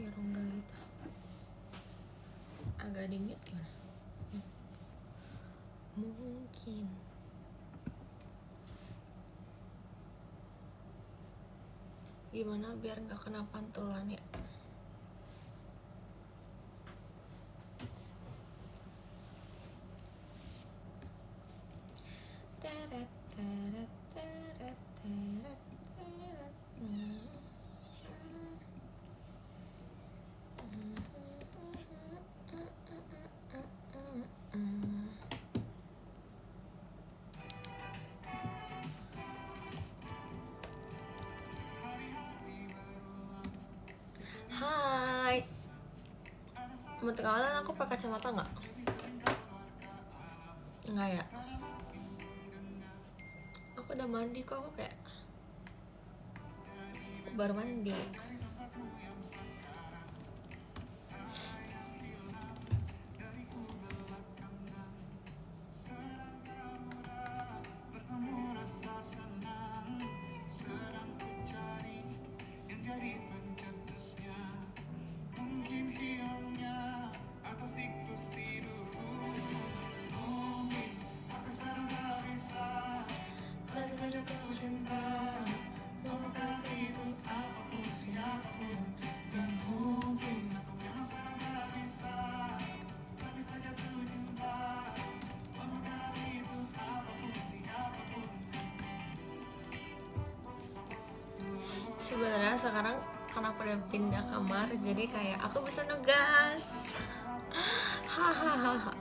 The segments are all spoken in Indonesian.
kasih rongga gitu. Agak di mute gimana? Mungkin gimana biar nggak kena pantulan ya. Teret, teret, teret, teret, teret. Hai, bentuk awalan aku pakai kacamata nggak? Nggak ya. Aku udah mandi kok, aku kayak baru mandi. Sebenarnya sekarang karena aku udah pindah kamar, jadi kayak aku bisa nugas. Hahaha.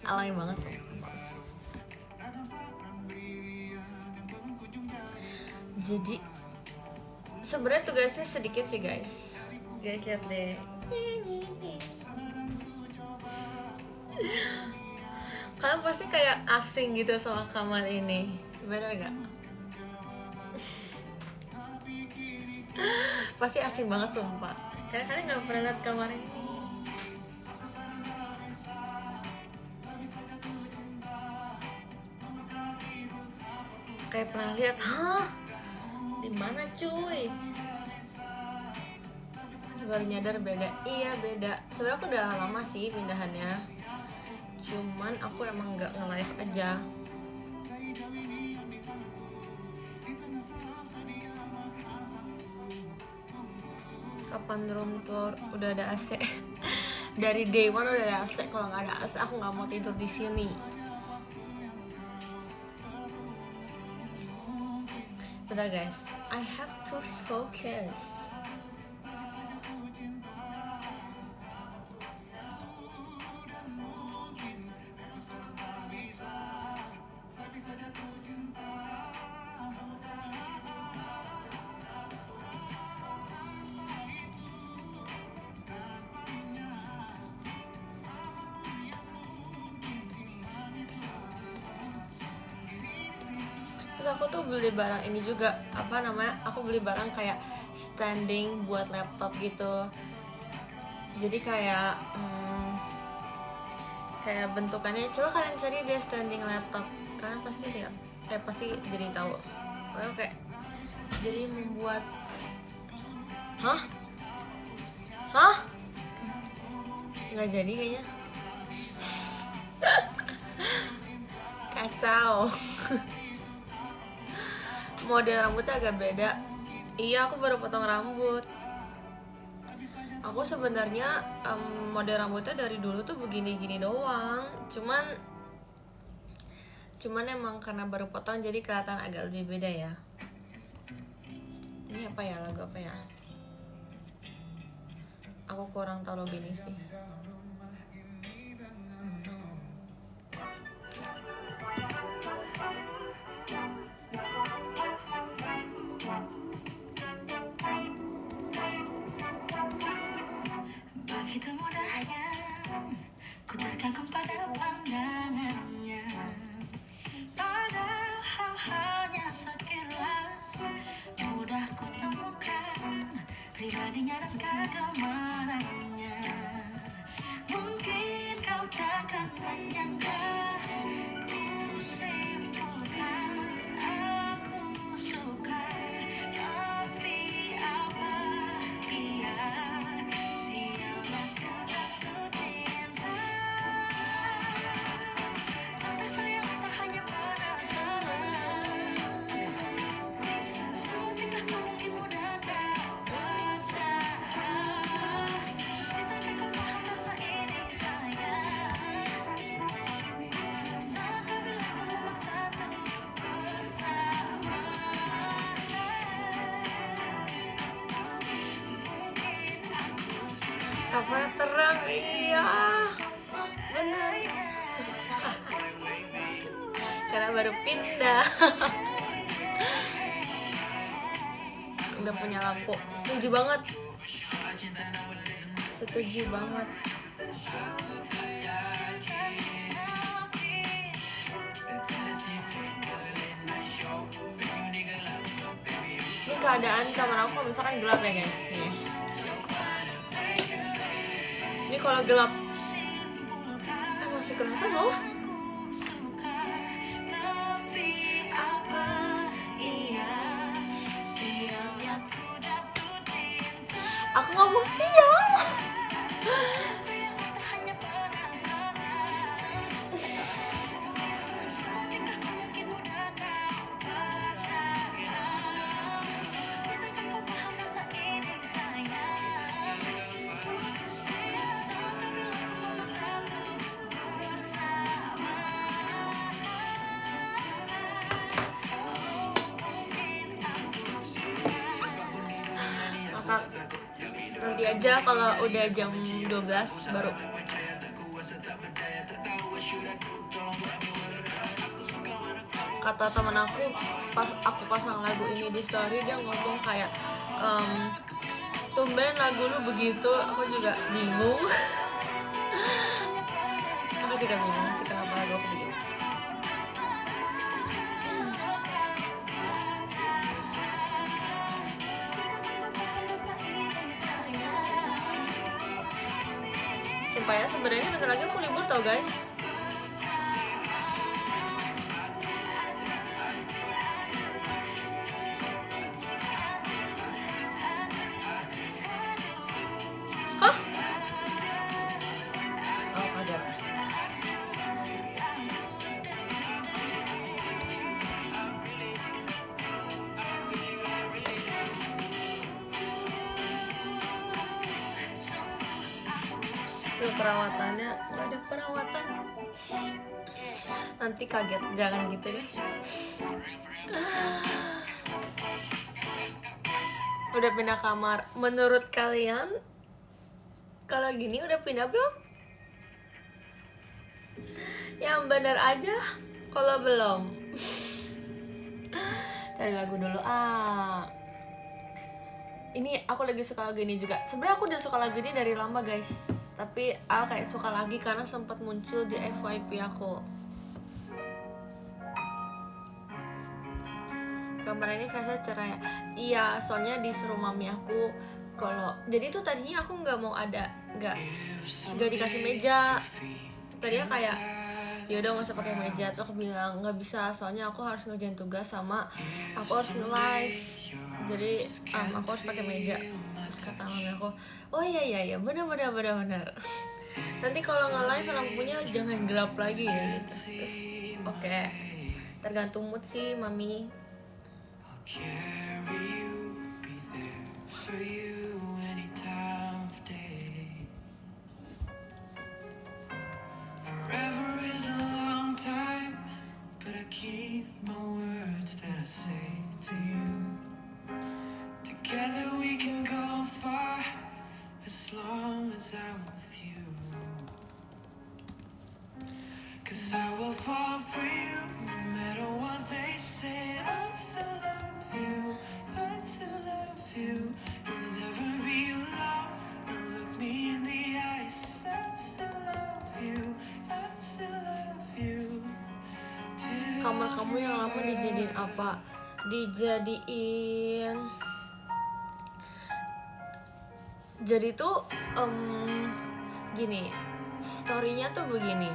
Alay banget sih. Jadi sebenarnya tugasnya sedikit sih guys. Guys lihat deh. Kalian pasti kayak asing gitu sama kamar ini, bener gak? Pasti asing banget sumpah. Karena kalian gak pernah lihat kamar ini. Kayak pernah lihat, hah? Di mana cuy? Baru nyadar beda. Iya beda. Sebenarnya aku udah lama sih pindahannya. Cuman aku emang nggak nge-live aja. Kapan room tour? Udah ada AC. Dari day one udah ada AC. Kalau nggak ada AC aku nggak mau tidur di sini. Bentar guys, I have to focus. Terus aku tuh beli barang ini juga, apa namanya, aku beli barang kayak standing buat laptop gitu. Jadi kayak kayak bentukannya, coba kalian cari deh standing laptop, kalian pasti lihat, pasti jadi tahu. Kayak jadi membuat hah nggak jadi kayaknya. Kacau. Model rambutnya agak beda. Iya, aku baru potong rambut. Aku sebenarnya model rambutnya dari dulu tuh begini-gini doang. Cuman emang karena baru potong jadi kelihatan agak lebih beda ya. Ini apa ya, lagu apa ya? Aku kurang tahu lagu ini sih. Begitu mudahnya ku terkagum pada pandangannya, padahal hanya sekilas mudah ku temukan pribadinya dan kegemarannya. Mungkin kau takkan menyangka ku simpulkan aku suka, tapi apa kamarnya terang, iya bener. Karena baru pindah. Udah punya lampu. Setuju banget. Setuju banget. Ini keadaan kamar aku misalkan gelap ya guys. Ini kalau gelap masih kelihatan loh. Aku ngomong sial. Maka nanti aja kalau udah jam 12 baru. Kata teman aku pas aku pasang lagu ini di story, dia ngomong kayak tumben lagu lu begitu. Aku juga bingung. Aku juga bingung sih kenapa lagu aku begini. Sumpah ya, sebenarnya bentar lagi aku libur tau guys. Hah? Oh kaget. Perawatannya nggak ada perawatan, nanti kaget, jangan gitu ya. Udah pindah kamar. Menurut kalian kalau gini udah pindah belum? Yang bener aja kalau belum. Cari lagu dulu. Ini aku lagi suka lagu ini juga. Sebenarnya aku udah suka lagu ini dari lama guys, tapi aku kayak suka lagi karena sempat muncul di FYP aku. Kamar ini versi cerah ya? Iya, soalnya disuruh mami aku kalau jadi tuh tadinya aku nggak mau ada, nggak dikasih meja. Tadinya kayak ya udah nggak usah pakai meja. Terus aku bilang nggak bisa, soalnya aku harus ngerjain tugas sama aku harus nge-live. Jadi aku harus pakai meja. Terus kata mami aku, oh iya benar. Nanti kalau nge-live lampunya jangan gelap lagi ya gitu. Terus oke. Tergantung mood sih mami. Keep my words that I say to you. Together we can go far as long as I'm with you. 'Cause I will fall for you no matter what they say. I still love you, I still love you. You'll never be alone. Don't look me in the eyes. I still love you, I still love you. Kamar kamu yang lama dijadiin apa? Dijadiin jadi tuh gini, storynya tuh begini.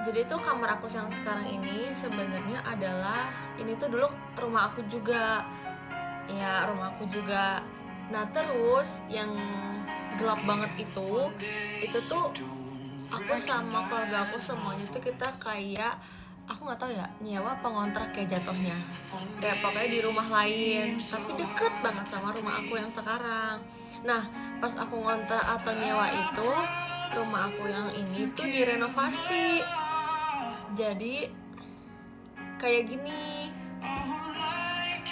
Jadi tuh kamar aku yang sekarang ini sebenarnya adalah, ini tuh dulu rumah aku juga. Ya, rumah aku juga. Nah, terus yang gelap banget itu tuh aku sama keluarga aku semuanya tuh kita kayak, aku nggak tahu ya, nyewa apa ngontrak kayak jatuhnya. Kayak pokoknya di rumah lain, tapi deket banget sama rumah aku yang sekarang. Nah, pas aku ngontrak atau nyewa itu, rumah aku yang ini tuh direnovasi. Jadi kayak gini.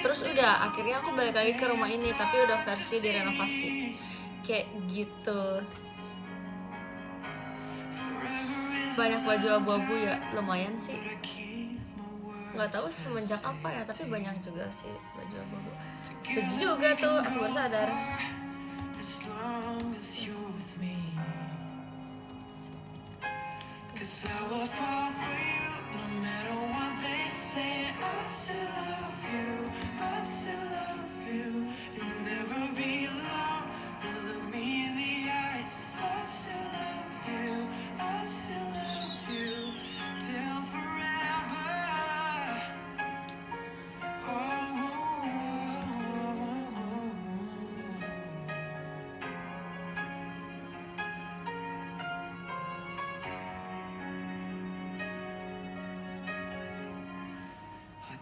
Terus udah, akhirnya aku balik lagi ke rumah ini, tapi udah versi direnovasi. kayak gitu. Banyak baju abu-abu ya, lumayan sih. Nggak tahu semenjak apa ya, tapi banyak juga sih baju abu-abu. Setuju juga tuh, aku baru sadar.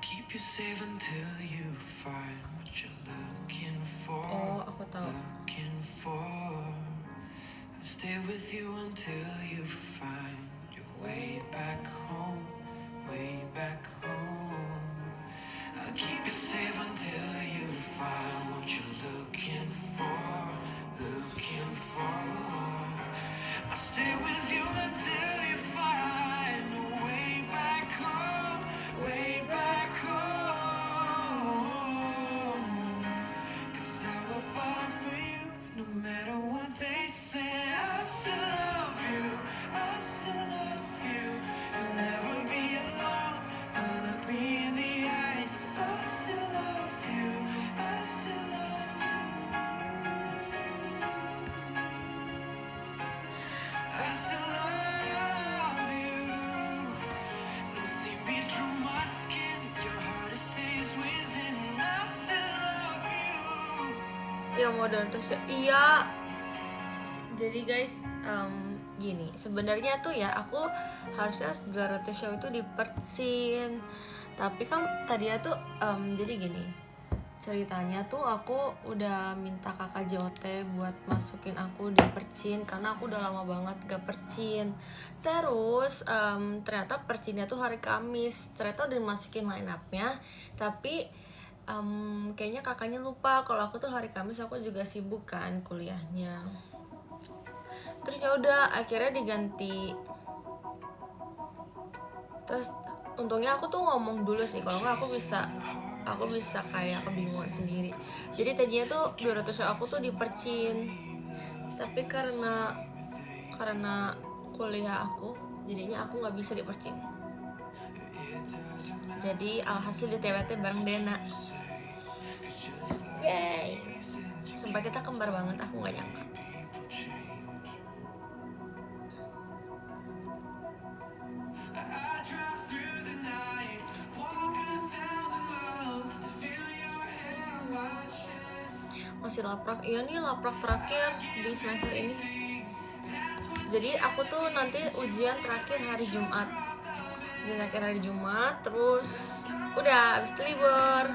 Keep you safe until you find what you're looking for. Oh, aku tahu. Looking for. I'll stay with you until you find your way back home. Way back home. I'll keep you safe until you find what you're looking for. Looking for. I'll stay with you until you find a way back home. Way back home. 'Cause I will fall for you no matter what they say. I still love you. I still love you. You'll never be alone. And look me in the eyes. I still love you. I still love you. I still love you. No see me through my skin. Your heart stays within. I still love you. Ya modern terus ya. Iya. Jadi guys, gini, sebenarnya tuh ya aku harusnya Zara to Show itu dipercin. Tapi kan tadi ya tuh jadi gini. Ceritanya tuh aku udah minta kakak JOT buat masukin aku di percin karena aku udah lama banget gak percin. Terus ternyata percinnya tuh hari Kamis. Ternyata udah dimasukin line up-nya, tapi kayaknya kakaknya lupa kalau aku tuh hari Kamis aku juga sibuk kan kuliahnya. Terus ya udah akhirnya diganti. Terus untungnya aku tuh ngomong dulu sih, kalau nggak aku bisa kayak kebingungan sendiri. Jadi tadinya tuh 200 show aku tuh dipercin, tapi karena kuliah aku jadinya aku nggak bisa dipercin. Jadi alhasil di TWT bareng Dena. Yay, sampai kita kembar banget, aku nggak nyangka. Masih laprak, iya nih laprak terakhir di semester ini. Jadi aku tuh nanti ujian terakhir hari Jumat. Ujian terakhir hari Jumat, terus udah habis itu libur.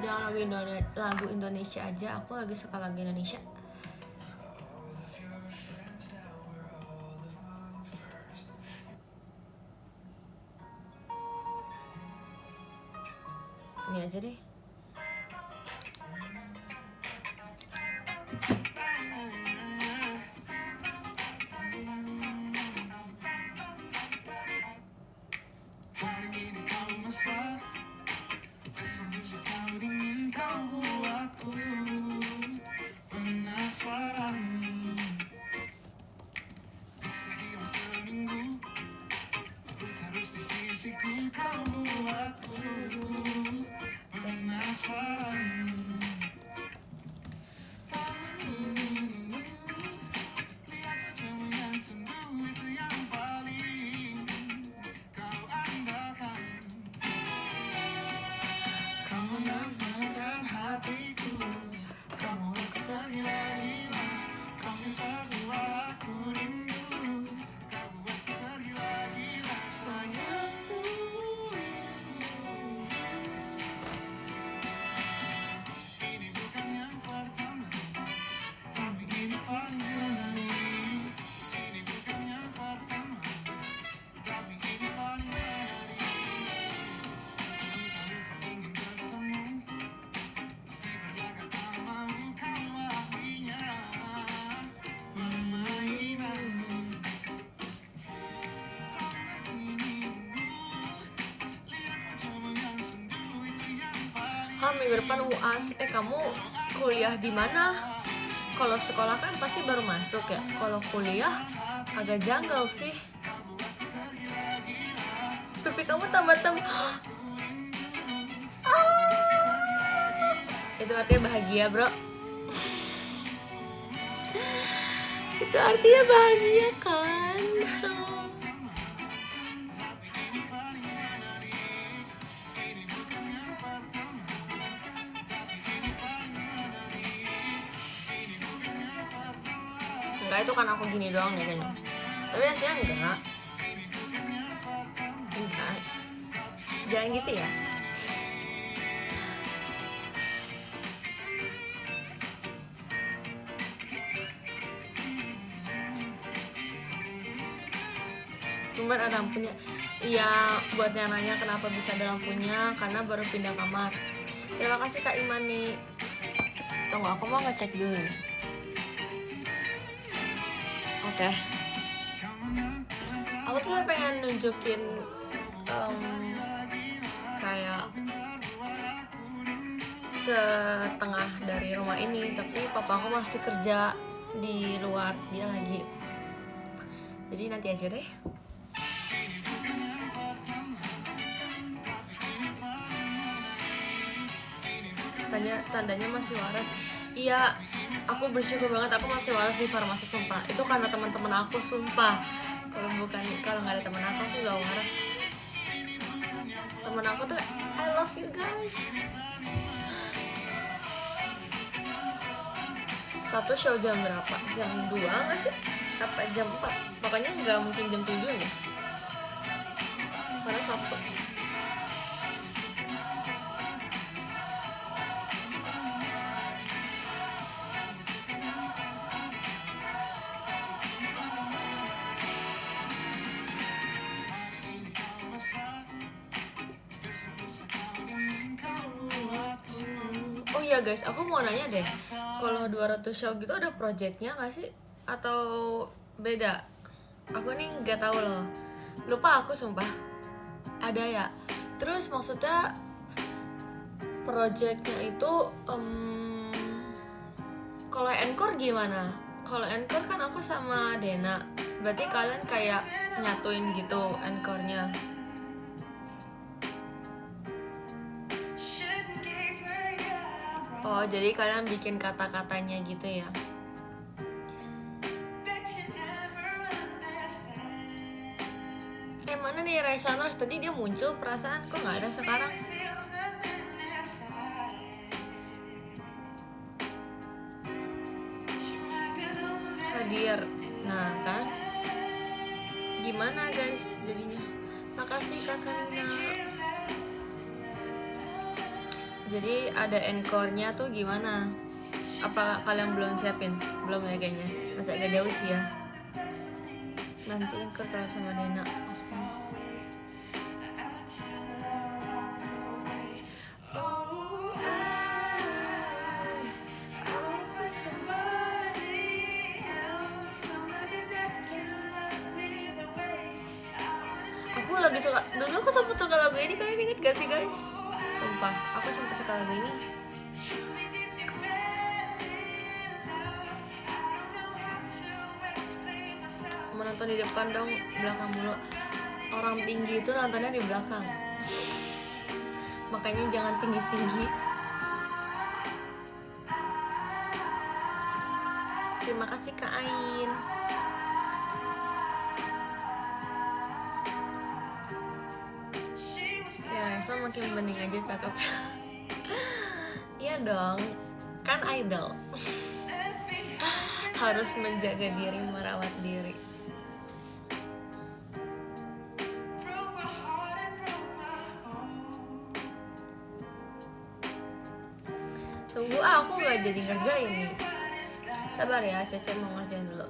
Jangan lagu Indonesia aja, aku lagi suka lagu Indonesia. Ini aja deh. Kak minggu depan UAS, kamu kuliah di mana? Kalau sekolah kan pasti baru masuk ya, kalau kuliah agak janggal sih. Pipi kamu tambah-tambah. Itu artinya bahagia bro. Itu artinya bahagia kan. Enggak, itu kan aku gini doang nih kayaknya. Tapi aslinya enggak. Jangan gitu ya. Cuman ada lampunya. Iya, buat yang nanya kenapa bisa ada lampunya, karena baru pindah kamar. Terima kasih Kak Imani. Tunggu, aku mau ngecek dulu nih. Oke. Aku tuh pengen nunjukin kayak setengah dari rumah ini, tapi papa aku masih kerja di luar, dia lagi. Jadi nanti aja deh. Tandanya masih waras. Iya, aku bersyukur banget aku masih waras di farmasi, sumpah. Itu karena teman-teman aku, sumpah. Kalau nggak ada teman aku nggak waras. Temen aku tuh I love you guys. Satu show jam berapa? Jam 2 nggak sih? Apa jam 4? Pokoknya nggak mungkin jam 7 ya, karena Sabtu. Oh iya guys, aku mau nanya deh, kalau 200 show gitu ada projectnya nggak sih? Atau beda? Aku nih nggak tahu loh, lupa aku sumpah. Ada ya? Terus maksudnya projectnya itu kalau encore gimana? Kalau encore kan aku sama Dena, berarti kalian kayak nyatuin gitu encore-nya. Oh, jadi kalian bikin kata-katanya gitu ya? Mana nih Raisa Nors? Tadi dia muncul, perasaan kok nggak ada sekarang. Hadir. Nah kan, gimana guys jadinya? Makasih Kakak Nina. Jadi ada encore-nya tuh gimana? Apa kalian belum siapin? Belum ya kayaknya. Masih agak jauh sih ya. Nanti encore kalau sama Dena. Aku lagi suka, dulu aku sempet suka lagu ini, kalian inget gak sih guys? Sumpah, aku sempet suka lagu ini. Menonton di depan dong, belakang dulu. Orang tinggi itu nontonnya di belakang. Makanya jangan tinggi-tinggi. Terima kasih Kak Ain. Reza makin bening aja cakep. Iya dong, kan idol. Harus menjaga diri, merawat diri. Tunggu, aku gak jadi ngerjain nih. Sabar ya, Cece mau ngerjain dulu.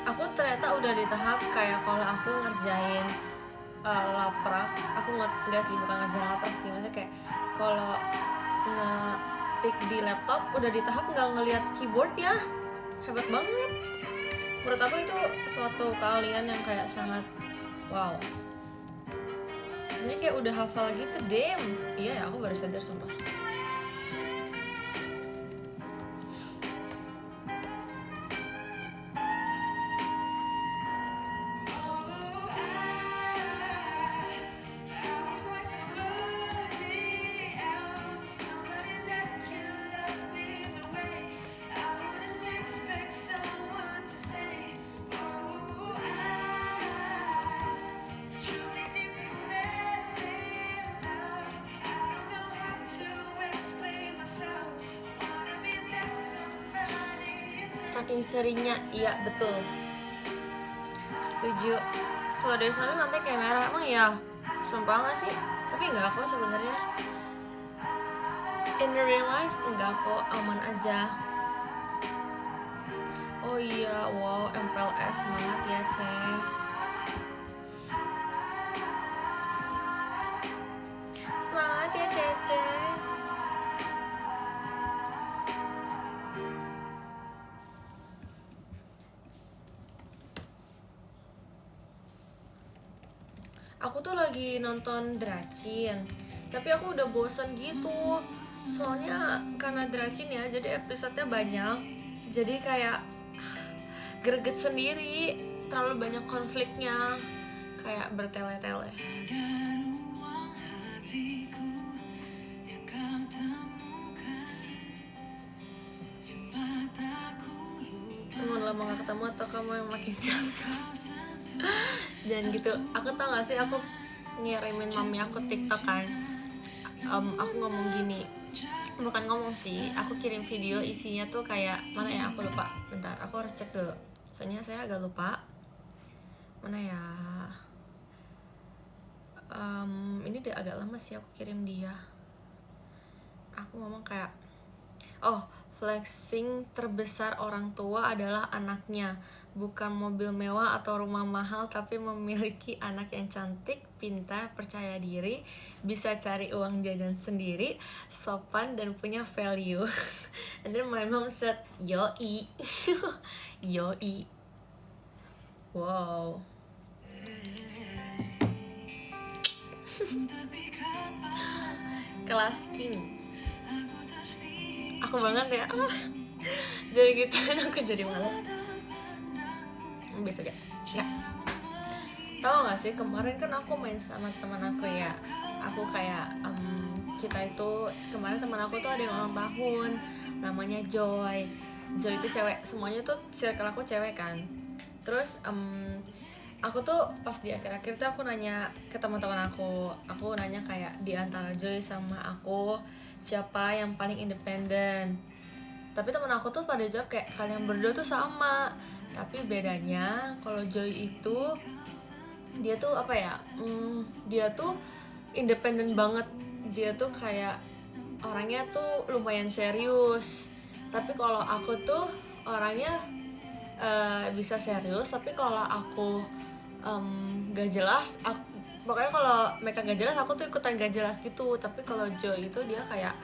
aku ternyata udah di tahap kayak kalau aku ngerjain laprak, aku enggak sih, bukan ngerjain laprak sih, maksudnya kayak kalau ngetik di laptop udah di tahap nggak ngelihat keyboardnya. Hebat banget menurut aku, itu suatu keahlian yang kayak sangat wow. Jadi kayak udah hafal gitu, damn. Iya ya, aku baru sadar sumpah. Saking seringnya, iya betul, setuju. Kalau dari sana nanti kayak merah, emang ya sumpah nggak sih? Tapi nggak kok sebenarnya, in real life enggak kok, aman aja. Oh iya, wow, MPLS semangat ya Ceh. Semangat ya Cece. Aku tuh lagi nonton Dracin, tapi aku udah bosen gitu. Soalnya karena Dracin ya, jadi episodenya banyak, jadi kayak greget sendiri, terlalu banyak konfliknya, kayak bertele-tele. Ada ruang hatiku yang kau temukan, sempat aku lupa Temen lama gak ketemu atau kamu yang makin cantik? kau sentuh. Dan gitu, aku tau gak sih, aku ngirimin mami aku TikTok kan. Aku ngomong gini, bukan ngomong sih, aku kirim video isinya tuh kayak mana ya, aku lupa, bentar aku harus cek dulu, soalnya saya agak lupa mana ya. Ini udah agak lama sih aku kirim dia. Aku ngomong kayak, oh, flexing terbesar orang tua adalah anaknya, bukan mobil mewah atau rumah mahal, tapi memiliki anak yang cantik, pintar, percaya diri, bisa cari uang jajan sendiri, sopan, dan punya value. And then my mom said, yoi. Yoi. Wow. Kelas king. Aku banget ya. Jadi gitu aku jadi malu. Bisa aja. Ya. Tahu nggak sih, kemarin kan aku main sama teman aku ya. Aku kayak kita itu kemarin teman aku tuh ada yang ulang tahun, namanya Joy. Joy itu cewek, semuanya tuh circle aku cewek kan. Terus aku tuh pas di akhir-akhir tuh aku nanya ke teman-teman aku nanya kayak di antara Joy sama aku siapa yang paling independen. Tapi teman aku tuh pada jawab kayak kalian berdua tuh sama. Tapi bedanya kalau Joy itu dia tuh apa ya? Dia tuh independen banget. Dia tuh kayak orangnya tuh lumayan serius. Tapi kalau aku tuh orangnya bisa serius, tapi kalau aku gak jelas, pokoknya kalau mereka gak jelas aku tuh ikutan gak jelas gitu. Tapi kalau Joy itu dia kayak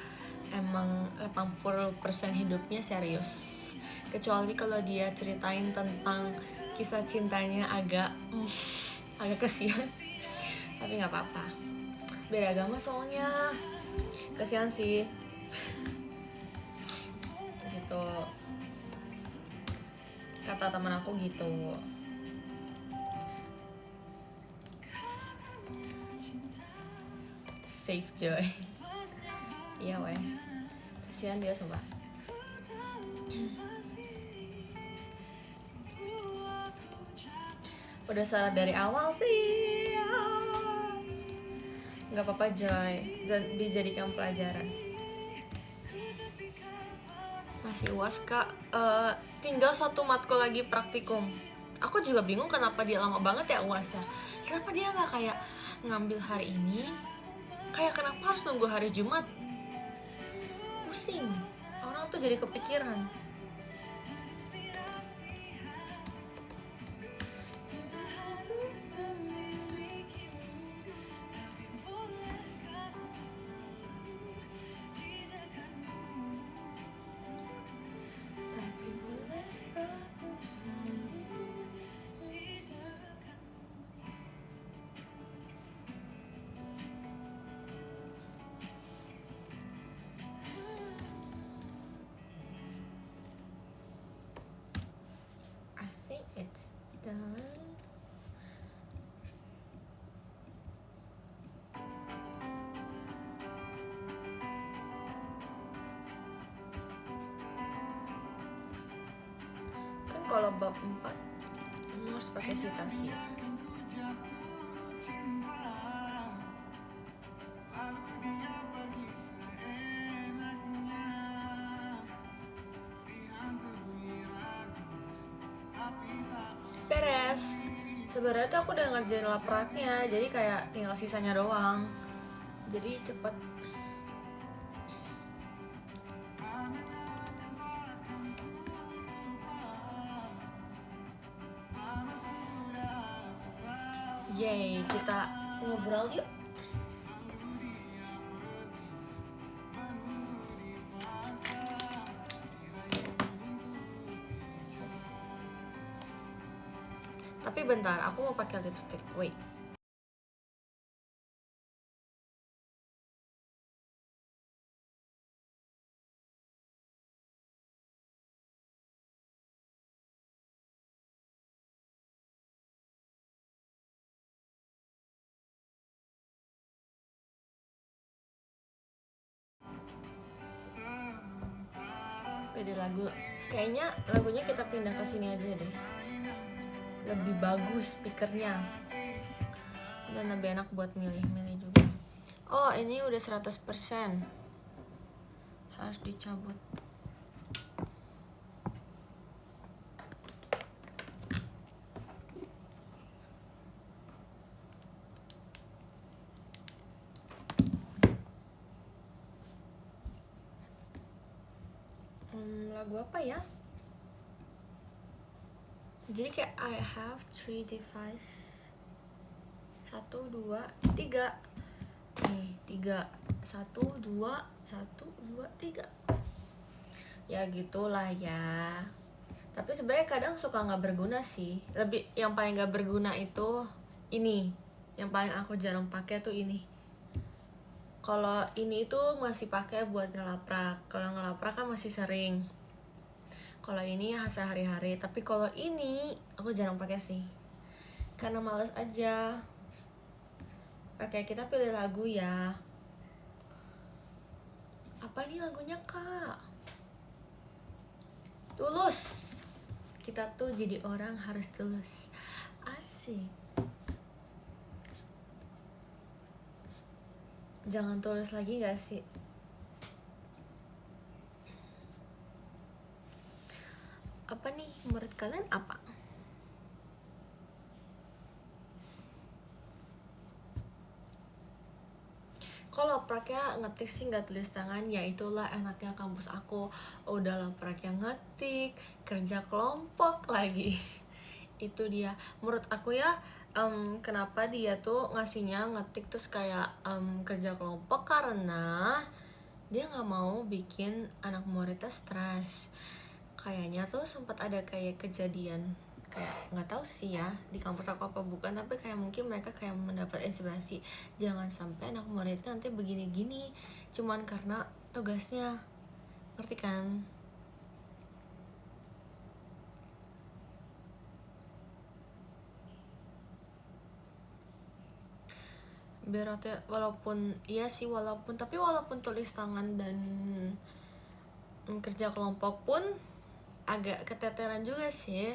emang 80% hidupnya serius, kecuali kalau dia ceritain tentang kisah cintanya agak kesian. Tapi nggak apa-apa, beda agama soalnya, kesian sih gitu, kata teman aku gitu. Safe Joy. Iya weh, kesian dia sumpah. Udah salah dari awal sih. Nggak apa-apa Joy, dijadikan pelajaran. Masih UAS kak, tinggal 1 matkul lagi praktikum. Aku juga bingung kenapa dia lama banget ya UASnya. Kenapa dia nggak kayak ngambil hari ini, kayak kenapa harus nunggu hari Jumat? Pusing, orang tuh jadi kepikiran. kalau bab 4 harus pakai citasi. Beres. Sebenarnya tuh aku udah ngerjain lapraknya, jadi kayak tinggal sisanya doang. Jadi cepet. Yeay, kita ngobrol yuk. Tapi bentar, aku mau pakai lipstick. Wait. Beda lagu. Kayaknya lagunya kita pindah ke sini aja deh. Lebih bagus speakernya. Dan lebih enak buat milih-milih juga. Oh, ini udah 100%. Harus dicabut. Lagu apa ya? Jadi kayak I have 3 device. 1, 2, 3. Nih, 3. 1, 2, 1, 2, 3. Ya gitulah ya. Tapi sebenarnya kadang suka nggak berguna sih. Lebih yang paling nggak berguna itu ini. Yang paling aku jarang pakai tuh ini. Kalau ini tuh masih pakai buat ngelaprak. Kalau ngelaprak kan masih sering. Kalau ini ya sehari-hari. Tapi kalau ini aku jarang pakai sih. Karena males aja. Oke, kita pilih lagu ya. Apa ini lagunya, Kak? Tulus. Kita tuh jadi orang harus tulus. Asik. Jangan tulus lagi gak sih? Apa nih menurut kalian apa? Kalau lapraknya ngetik sih nggak tulis tangan, ya itulah enaknya kampus aku. Udah lapraknya ngetik, kerja kelompok lagi. Itu dia. Menurut aku ya, kenapa dia tuh ngasihnya ngetik terus kayak kerja kelompok, karena dia nggak mau bikin anak muridnya stres. Kayaknya tuh sempat ada kayak kejadian, kayak nggak tahu sih ya di kampus aku apa bukan, tapi kayak mungkin mereka kayak mendapat inspirasi, jangan sampai anak muridnya nanti begini-gini cuman karena tugasnya, ngerti kan? Beratnya walaupun iya sih, walaupun tulis tangan dan kerja kelompok pun agak keteteran juga sih.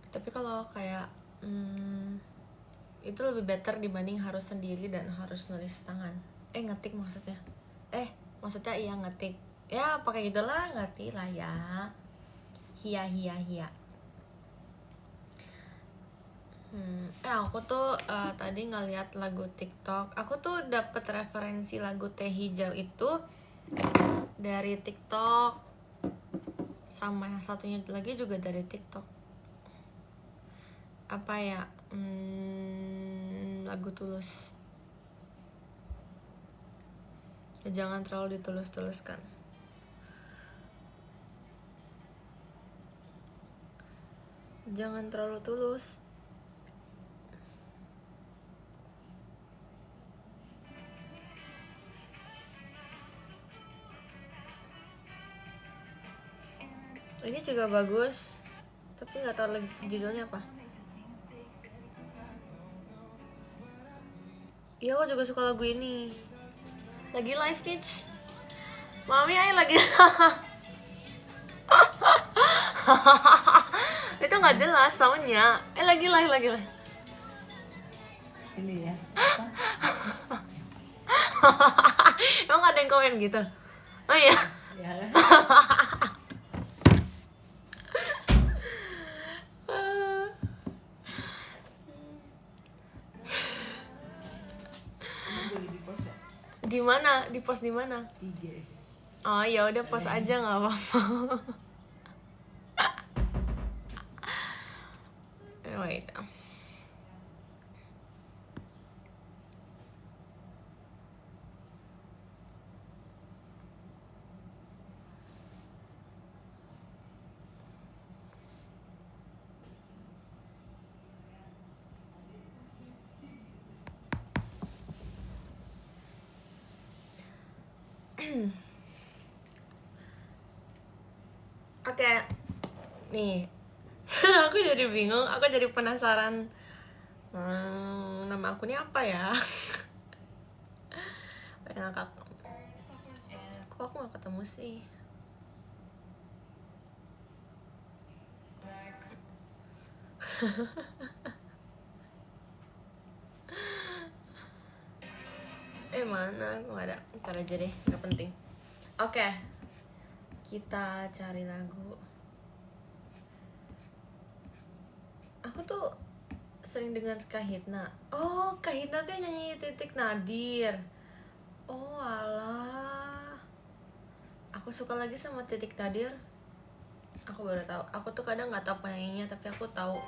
Tapi kalau kayak itu lebih better dibanding harus sendiri dan harus nulis tangan. Ngetik maksudnya. Maksudnya iya ngetik. Ya pakai gitulah, ngerti lah ya. Hia. Aku tuh tadi ngeliat lagu TikTok. Aku tuh dapet referensi lagu Teh Hijau itu dari TikTok. Sama yang satunya lagi juga dari TikTok. Apa ya? Lagu Tulus. Jangan terlalu ditulus-tuluskan. Jangan terlalu tulus. Ini juga bagus, tapi nggak tahu lagi judulnya apa. Iya, aku juga suka lagu ini. Lagi live nih. Mami, ayo lagi. Itu nggak jelas soundnya. Lagi lah. Ini ya. Apa? Emang ada yang komen gitu? Oh iya. Ya. Ini boleh di-post ya? Di mana? Di post di mana? IG. Oh ya udah post aja nggak apa-apa. Wait. Oke, nih. Aku jadi bingung, aku jadi penasaran. Nama akunnya apa ya? Kok aku gak ketemu sih? Mana? Aku gak ada. Ntar aja deh, gak penting. Oke, kita cari lagu. Aku tuh sering dengar Kahitna. Oh, Kahitna tuh yang nyanyi Titik Nadir. Oh alah, aku suka lagi sama Titik Nadir. Aku baru tahu. Aku tuh kadang nggak tahu penyanyinya, tapi aku tahu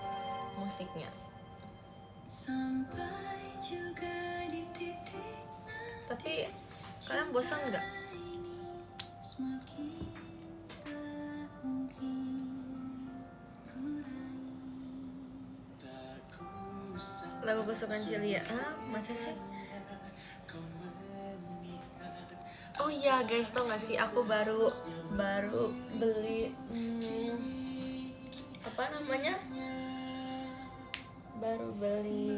musiknya. Sampai juga di titik Tapi kalian bosan nggak? semakin tak mungkin Lagu kesukaan Cilia. Masa sih? Oh iya guys, tau gak sih aku baru beli apa namanya? Baru beli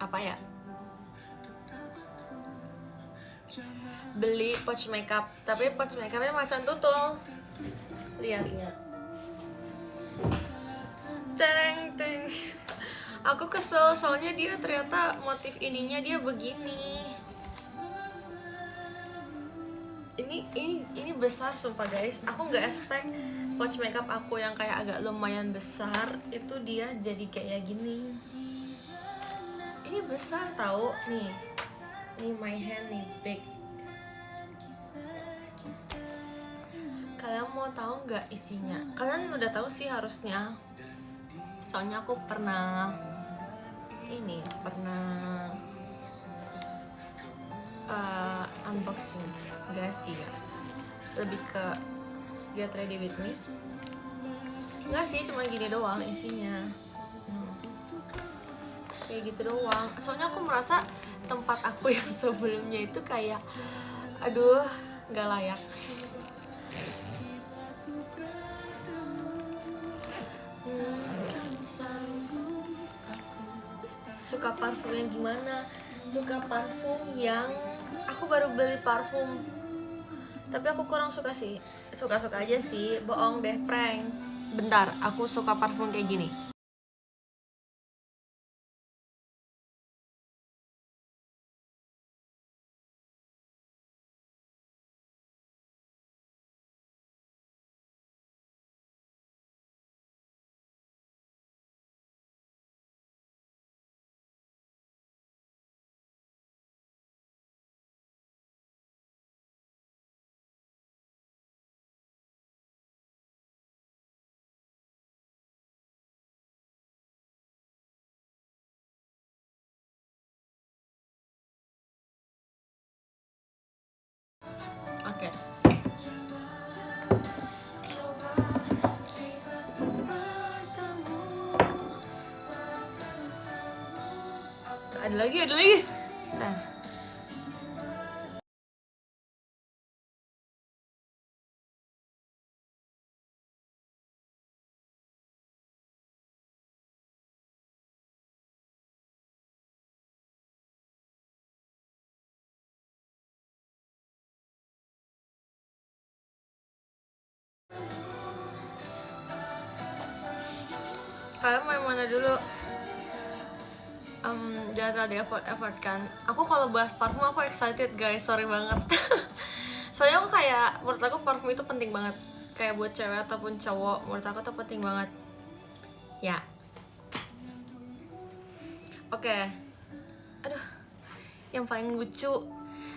apa ya? Beli pouch makeup, tapi pouch makeupnya macan tutul. Lihatnya. Teng. Aku kesel soalnya dia ternyata motif ininya dia begini. Ini besar sumpah guys. Aku nggak expect pouch makeup aku yang kayak agak lumayan besar itu dia jadi kayak gini. Ini besar tahu nih. Ini my hand nih big. Kalian mau tahu nggak isinya? Kalian udah tahu sih harusnya. Soalnya aku pernah unboxing, gak sih ya? Lebih ke Get Ready With Me. Enggak sih, cuma gini doang isinya. Kayak gitu doang. Soalnya aku merasa tempat aku yang sebelumnya itu kayak aduh, gak layak. Suka parfum yang gimana? Suka parfum yang aku baru beli parfum, tapi aku kurang suka sih. Suka-suka aja sih, bohong deh, prank. Bentar, aku suka parfum kayak gini. Oke. Ada lagi. Nah. Kalian mau yang mana dulu? Jangan terlalu effort kan. Aku kalau bahas parfum aku excited guys, sorry banget. Soalnya aku kayak, menurut aku parfum itu penting banget. Kayak buat cewek ataupun cowok, menurut aku tuh penting banget. Ya. Oke. Aduh. Yang paling lucu,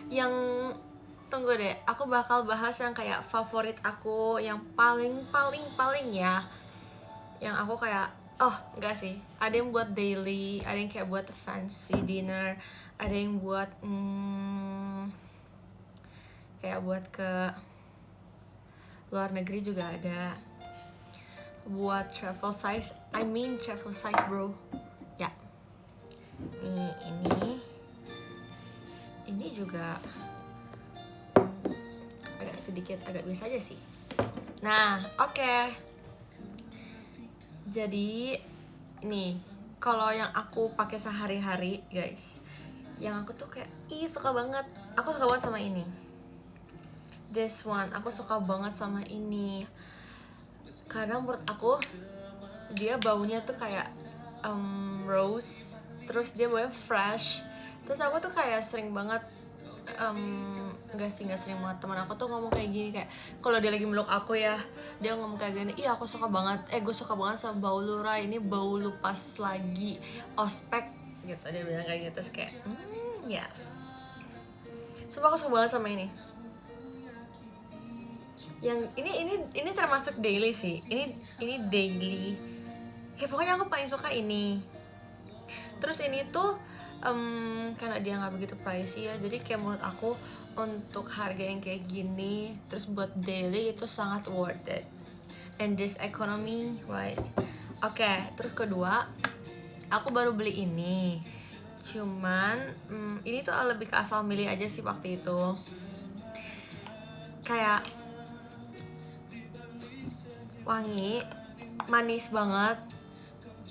yang tunggu deh, aku bakal bahas yang kayak favorit aku, yang paling ya. Yang aku kayak, oh enggak sih, ada yang buat daily, ada yang kayak buat fancy dinner, ada yang buat kayak buat ke luar negeri juga ada, buat travel size bro. Ya, nih ini juga agak biasa aja sih. Nah, oke. Jadi ini kalau yang aku pakai sehari-hari guys, yang aku tuh kayak suka banget sama ini. This one aku suka banget sama ini karena menurut aku dia baunya tuh kayak rose, terus dia baunya fresh, terus aku tuh kayak sering banget nggak sering banget, teman aku tuh ngomong kayak gini, kayak kalau dia lagi meluk aku ya, dia ngomong kayak gini, gue suka banget sama bau lu Rai, ini bau lu pas lagi ospek gitu, dia bilang kayak gitu. Terus kayak yes, sumpah aku suka banget sama ini. Yang ini termasuk daily sih, ini daily, kayak pokoknya aku paling suka ini. Terus ini tuh karena dia nggak begitu pricey ya, jadi kayak menurut aku untuk harga yang kayak gini, terus buat daily itu sangat worth it and this economy, right? Oke, terus kedua aku baru beli ini, cuman ini tuh lebih ke asal milih aja sih waktu itu. Kayak wangi, manis banget,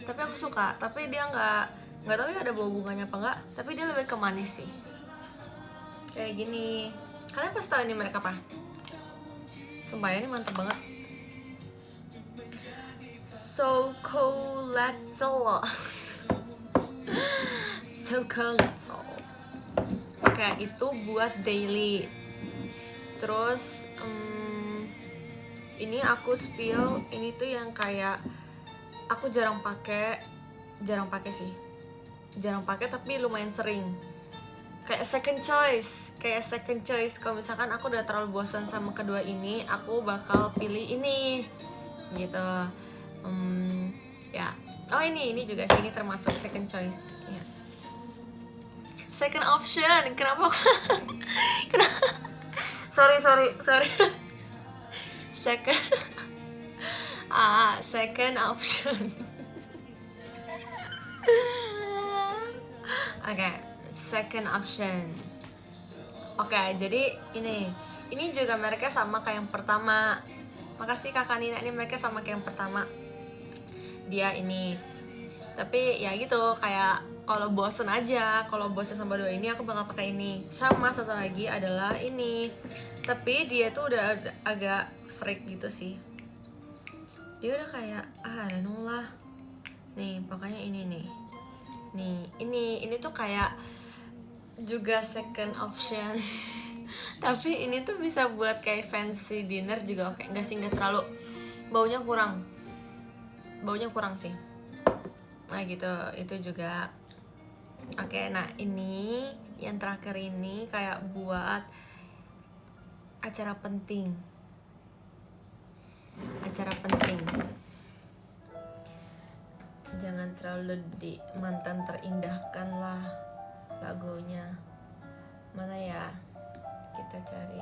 tapi aku suka. Tapi dia nggak tahu ya ada bau bunganya apa enggak, tapi dia lebih ke manis sih. Kayak gini, kalian pasti tahu ini merek apa? Sumpah ini mantep banget. So Coletzel. Oke, itu buat daily. Terus ini aku spill, ini tuh yang kayak aku jarang pakai tapi lumayan sering. Kayak second choice. Kalau misalkan aku udah terlalu bosan sama kedua ini, aku bakal pilih ini gitu. Ya. Oh ini juga sih, ini termasuk second choice ya. Second option. Kenapa? Sorry. Second option. Oke, second option. Oke, jadi ini juga mereknya sama kayak yang pertama. Makasih Kakak Nina, ini mereknya sama kayak yang pertama. Dia ini. Tapi ya gitu, kayak kalau bosen sama dua ini, aku bakal pakai ini. Sama satu lagi adalah ini. Tapi dia tuh udah agak freak gitu sih. Dia udah kayak I don't know lah. Nih, makanya ini nih. Ini tuh kayak juga second option. Tapi ini tuh bisa buat kayak fancy dinner juga oke. Enggak sih, enggak terlalu, baunya kurang sih. Nah gitu, itu juga oke. Nah ini yang terakhir ini kayak buat acara penting. Jangan terlalu di mantan terindahkan lah lagunya. Mana ya? Kita cari.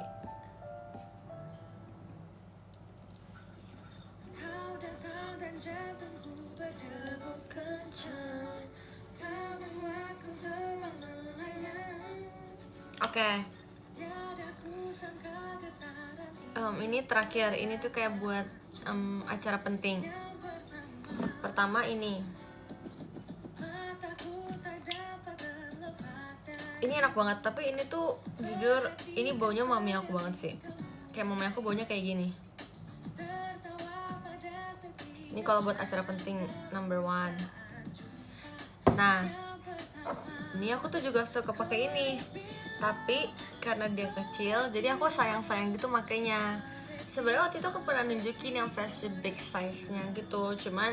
Oke. Ini terakhir. Ini tuh kayak buat acara penting. Pertama ini enak banget, tapi ini tuh jujur ini baunya mami aku banget sih. Kayak mami aku baunya kayak gini. Ini kalau buat acara penting number one. Nah, ini aku tuh juga suka pakai ini, tapi karena dia kecil jadi aku sayang gitu makainya. Sebenarnya waktu itu aku pernah nunjukin yang versi big size nya gitu, cuman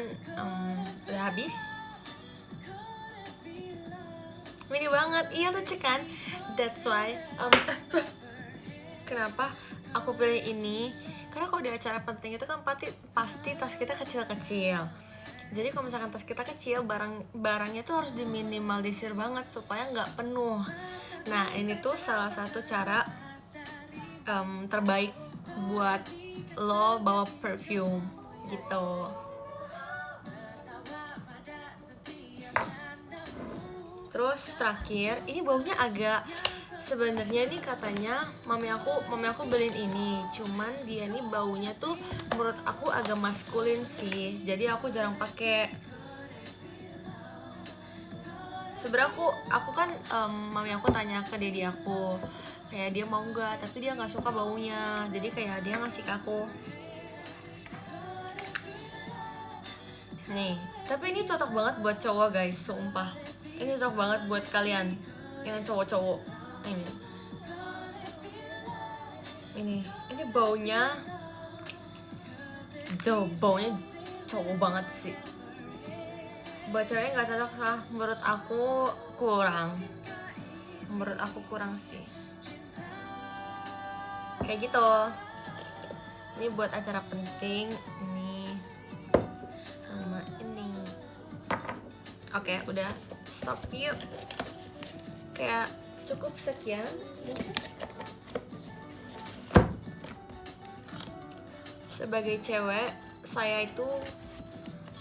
udah habis. Mini banget, iya lucu kan? That's why kenapa aku pilih ini, karena kalau di acara penting itu kan pasti tas kita kecil-kecil. Jadi kalau misalkan tas kita kecil, barangnya tuh harus diminimalisir banget supaya nggak penuh. Nah ini tuh salah satu cara terbaik buat lo bawa perfume gitu. Terus terakhir, ini baunya agak, sebenarnya nih katanya mami aku beliin ini, cuman dia nih baunya tuh menurut aku agak maskulin sih, jadi aku jarang pakai. Sebenarnya aku kan mami aku tanya ke dedi aku kayak dia mau nggak, tapi dia nggak suka baunya, jadi kayak dia ngasih ke aku. Nih, tapi ini cocok banget buat cowok guys, sumpah. Ini cocok banget buat kalian yang cowok-cowok. Ini baunya cowok banget sih. Buat cewek nggak cocok lah, menurut aku kurang sih. Kayak gitu. Ini buat acara penting. Ini sama ini. Oke, udah stop yuk. Kayak cukup sekian. Sebagai cewek, saya itu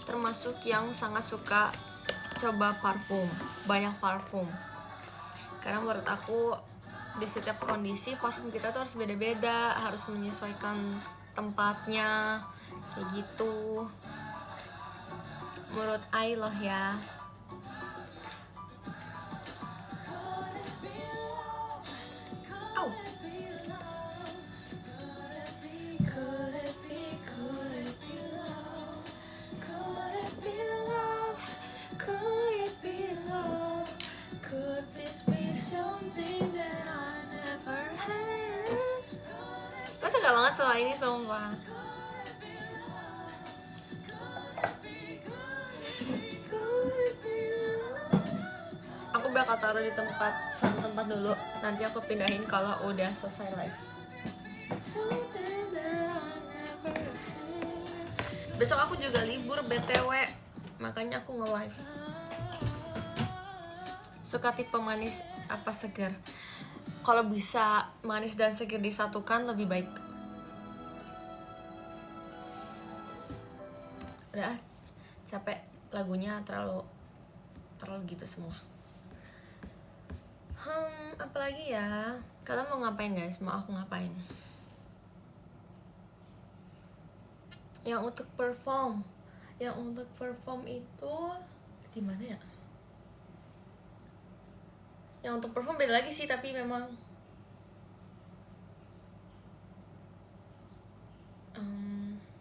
termasuk yang sangat suka coba parfum, banyak parfum. Karena menurut aku di setiap kondisi parfum kita tuh harus beda-beda, harus menyesuaikan tempatnya, kayak gitu. Menurut I loh ya. Gue suka banget soal ini sumpah. Aku bakal taruh di satu tempat dulu. Nanti aku pindahin kalau udah selesai live. Besok aku juga libur BTW, makanya aku nge-live. Suka tipe manis apa segar? Kalau bisa manis dan segar disatukan lebih baik. Udah capek lagunya, terlalu gitu semua. Apalagi ya? Kalian mau ngapain guys? Mau aku ngapain? Yang untuk perform itu di mana ya? Yang untuk perform beda lagi sih, tapi memang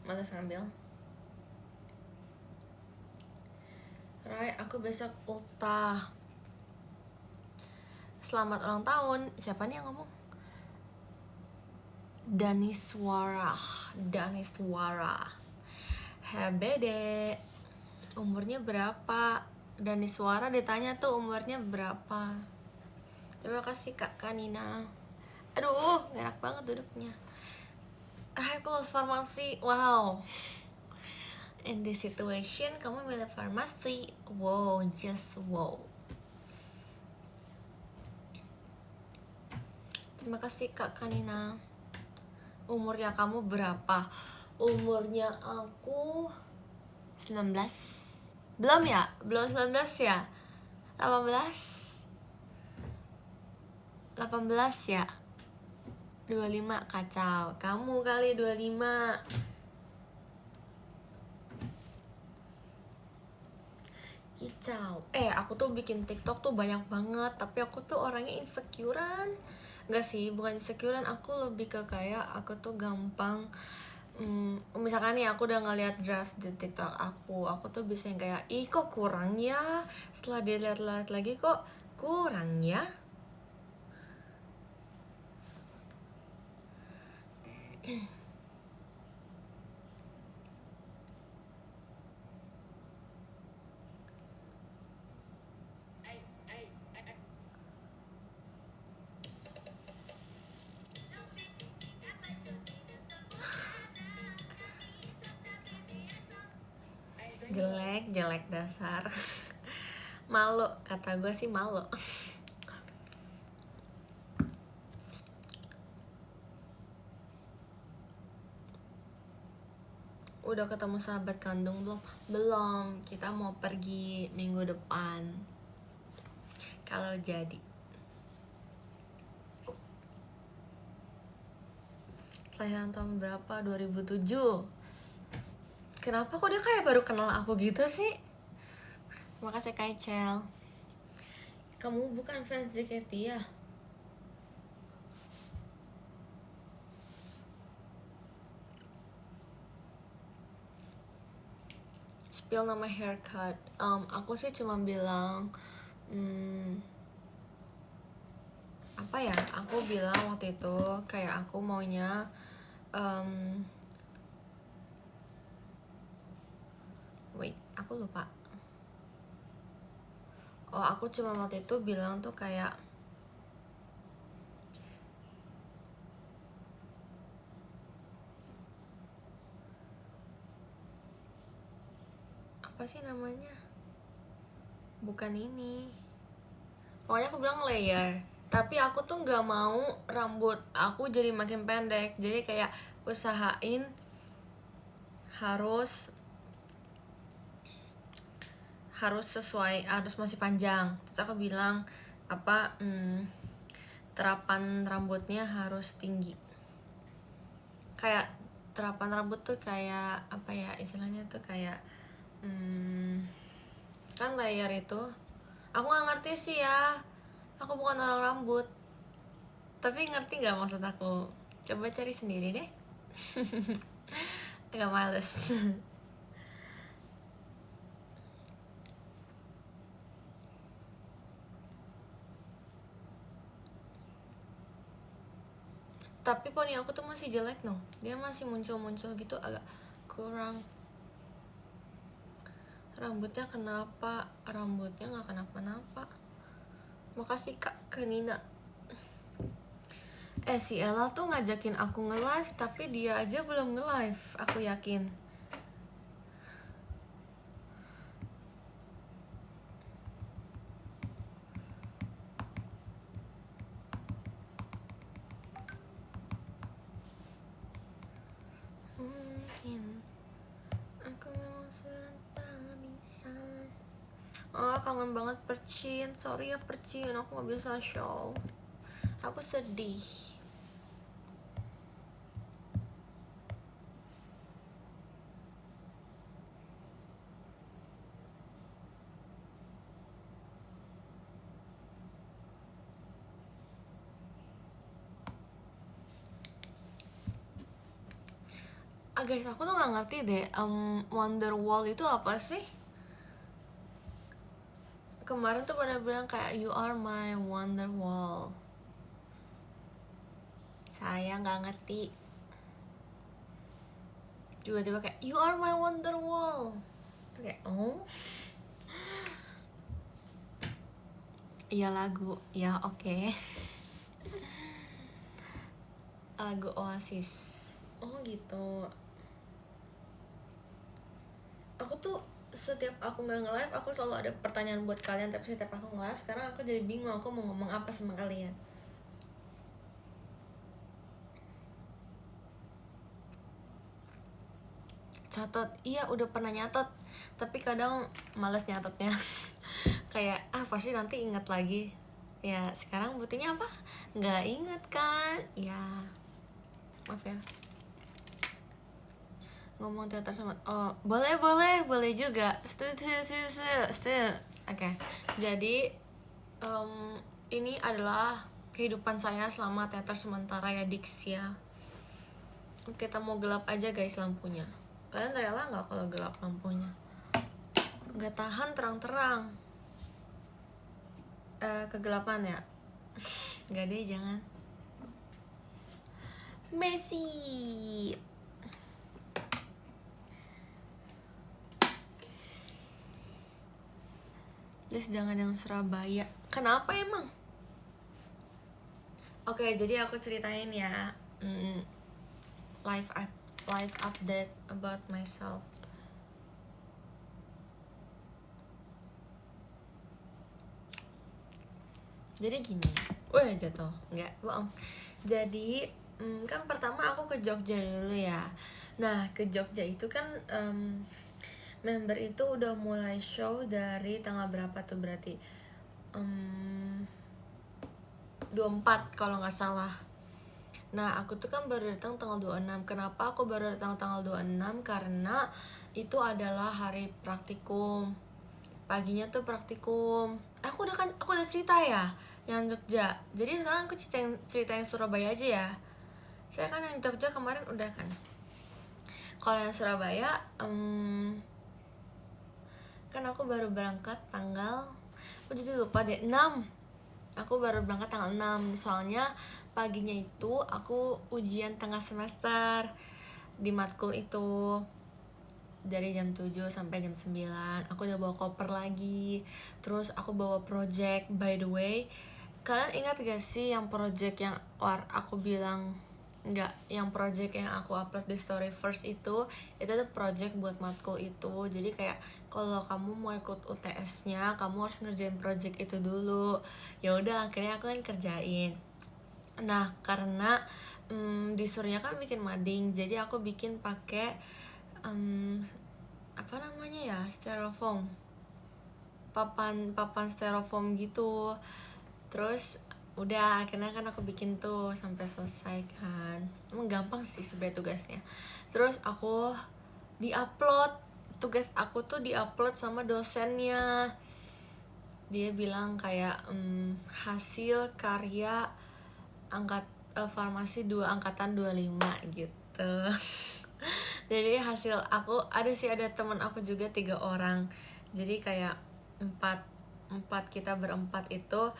malas ngambil. Right, aku besok ultah. Selamat ulang tahun. Siapa nih yang ngomong? Daniswara. Hebede. Umurnya berapa? Daniswara ditanya tuh umurnya berapa. Terima kasih Kak Kanina. Aduh, gak enak banget duduknya. Right, close farmasi. Wow. In this situation, kamu milih farmasi. Wow, just wow. Terima kasih Kak Kanina. Umurnya kamu berapa? Umurnya aku 19. Belum ya? Belum 19 ya? 18 ya? 25, kacau. Kamu kali 25. Kicau. Aku tuh bikin TikTok tuh banyak banget, tapi aku tuh orangnya insecurean. Enggak sih, bukan insecurean, aku lebih ke kayak aku tuh gampang misalkan nih aku udah ngeliat draft di TikTok aku tuh bisa yang kayak ih kok kurang ya, setelah dilihat-lihat lagi kok kurang ya. Jelek dasar. Malu, kata gue sih malu. Udah ketemu sahabat kandung belum? Belum, kita mau pergi minggu depan kalau jadi. Kelahiran tahun berapa? 2007. Kenapa kok dia kayak baru kenal aku gitu sih? Makasih Kaichel. Kamu bukan fans JKT ya? Spill nama haircut. Aku sih cuma bilang apa ya? Aku bilang waktu itu kayak aku maunya wait, aku lupa. Oh, aku cuma waktu itu bilang tuh kayak apa sih namanya? Bukan ini. Pokoknya aku bilang layer. Tapi aku tuh nggak mau rambut aku jadi makin pendek. Jadi kayak usahain harus sesuai, harus masih panjang. Terus aku bilang apa terapan rambutnya harus tinggi. Kayak terapan rambut tuh kayak apa ya istilahnya tuh kayak kan layer itu aku nggak ngerti sih ya, aku bukan orang rambut, tapi ngerti nggak maksud aku? Coba cari sendiri deh. Agak males. Tapi poni aku tuh masih jelek no, dia masih muncul-muncul gitu, agak kurang. Rambutnya kenapa? Rambutnya nggak kenapa-napa. Makasih kak ke Nina. Si Ella tuh ngajakin aku nge-live, tapi dia aja belum nge-live, aku yakin. Mungkin aku memang serentak bisa. Oh, kangen banget Percin. Sorry ya Percin, aku gak bisa show. Aku sedih. Guys, aku tuh gak ngerti deh Wonderwall itu apa sih? Kemarin tuh pada bilang kayak you are my Wonderwall. Saya gak ngerti. Tiba-tiba kayak you are my Wonderwall. Kayak oh iya lagu, ya oke. Lagu Oasis. Oh gitu. Aku tuh setiap aku nggak nge-live aku selalu ada pertanyaan buat kalian, tapi setiap aku nge-live sekarang aku jadi bingung aku mau ngomong apa sama kalian. Catat, iya udah pernah nyatet, tapi kadang males nyatetnya. Kayak pasti nanti inget lagi. Ya sekarang buktinya apa? Nggak inget kan? Ya maaf ya. Ngomong teater sama boleh juga. Setuju. Oke. Jadi ini adalah kehidupan saya selama teater sementara ya Dix ya. kita mau gelap aja guys lampunya. Kalian rela nggak kalau gelap lampunya? Nggak tahan terang-terang. Kegelapan ya. Nggak deh, jangan. Messi. Please jangan yang Surabaya. Kenapa emang? Oke, jadi aku ceritain ya. Live update about myself. Jadi gini. Wah, jatuh. Enggak, bohong. Jadi kan pertama aku ke Jogja dulu ya. Nah, ke Jogja itu kan member itu udah mulai show dari tanggal berapa tuh berarti 24 kalau nggak salah. Nah, aku tuh kan baru datang tanggal 26. Kenapa aku baru datang tanggal 26? Karena itu adalah hari praktikum. Paginya tuh praktikum. Aku udah cerita ya yang Jogja. Jadi sekarang aku cerita yang Surabaya aja ya. Saya kan yang Jogja kemarin udah kan. Kalau yang Surabaya kan aku baru berangkat tanggal jadi lupa deh 6. Aku baru berangkat tanggal 6. Soalnya paginya itu aku ujian tengah semester di matkul itu dari jam 7 sampai jam 9. Aku udah bawa koper lagi. Terus aku bawa project. By the way, kalian ingat gak sih yang project yang aku bilang enggak, yang project yang aku upload di story first itu tuh project buat matkul itu. Jadi kayak kalau kamu mau ikut UTS-nya, kamu harus ngerjain project itu dulu. Ya udah, akhirnya aku kan kerjain. Nah, karena disuruhnya kan bikin mading, jadi aku bikin pakai apa namanya ya, styrofoam, papan styrofoam gitu. Terus udah akhirnya kan aku bikin tuh sampai selesai kan. Emang gampang sih sebenarnya tugasnya. Terus aku diupload, tugas aku tuh diupload sama dosennya. Dia bilang kayak hasil karya farmasi 2 angkatan 25 gitu. Jadi hasil aku ada teman aku juga 3 orang. Jadi kayak empat kita berempat itu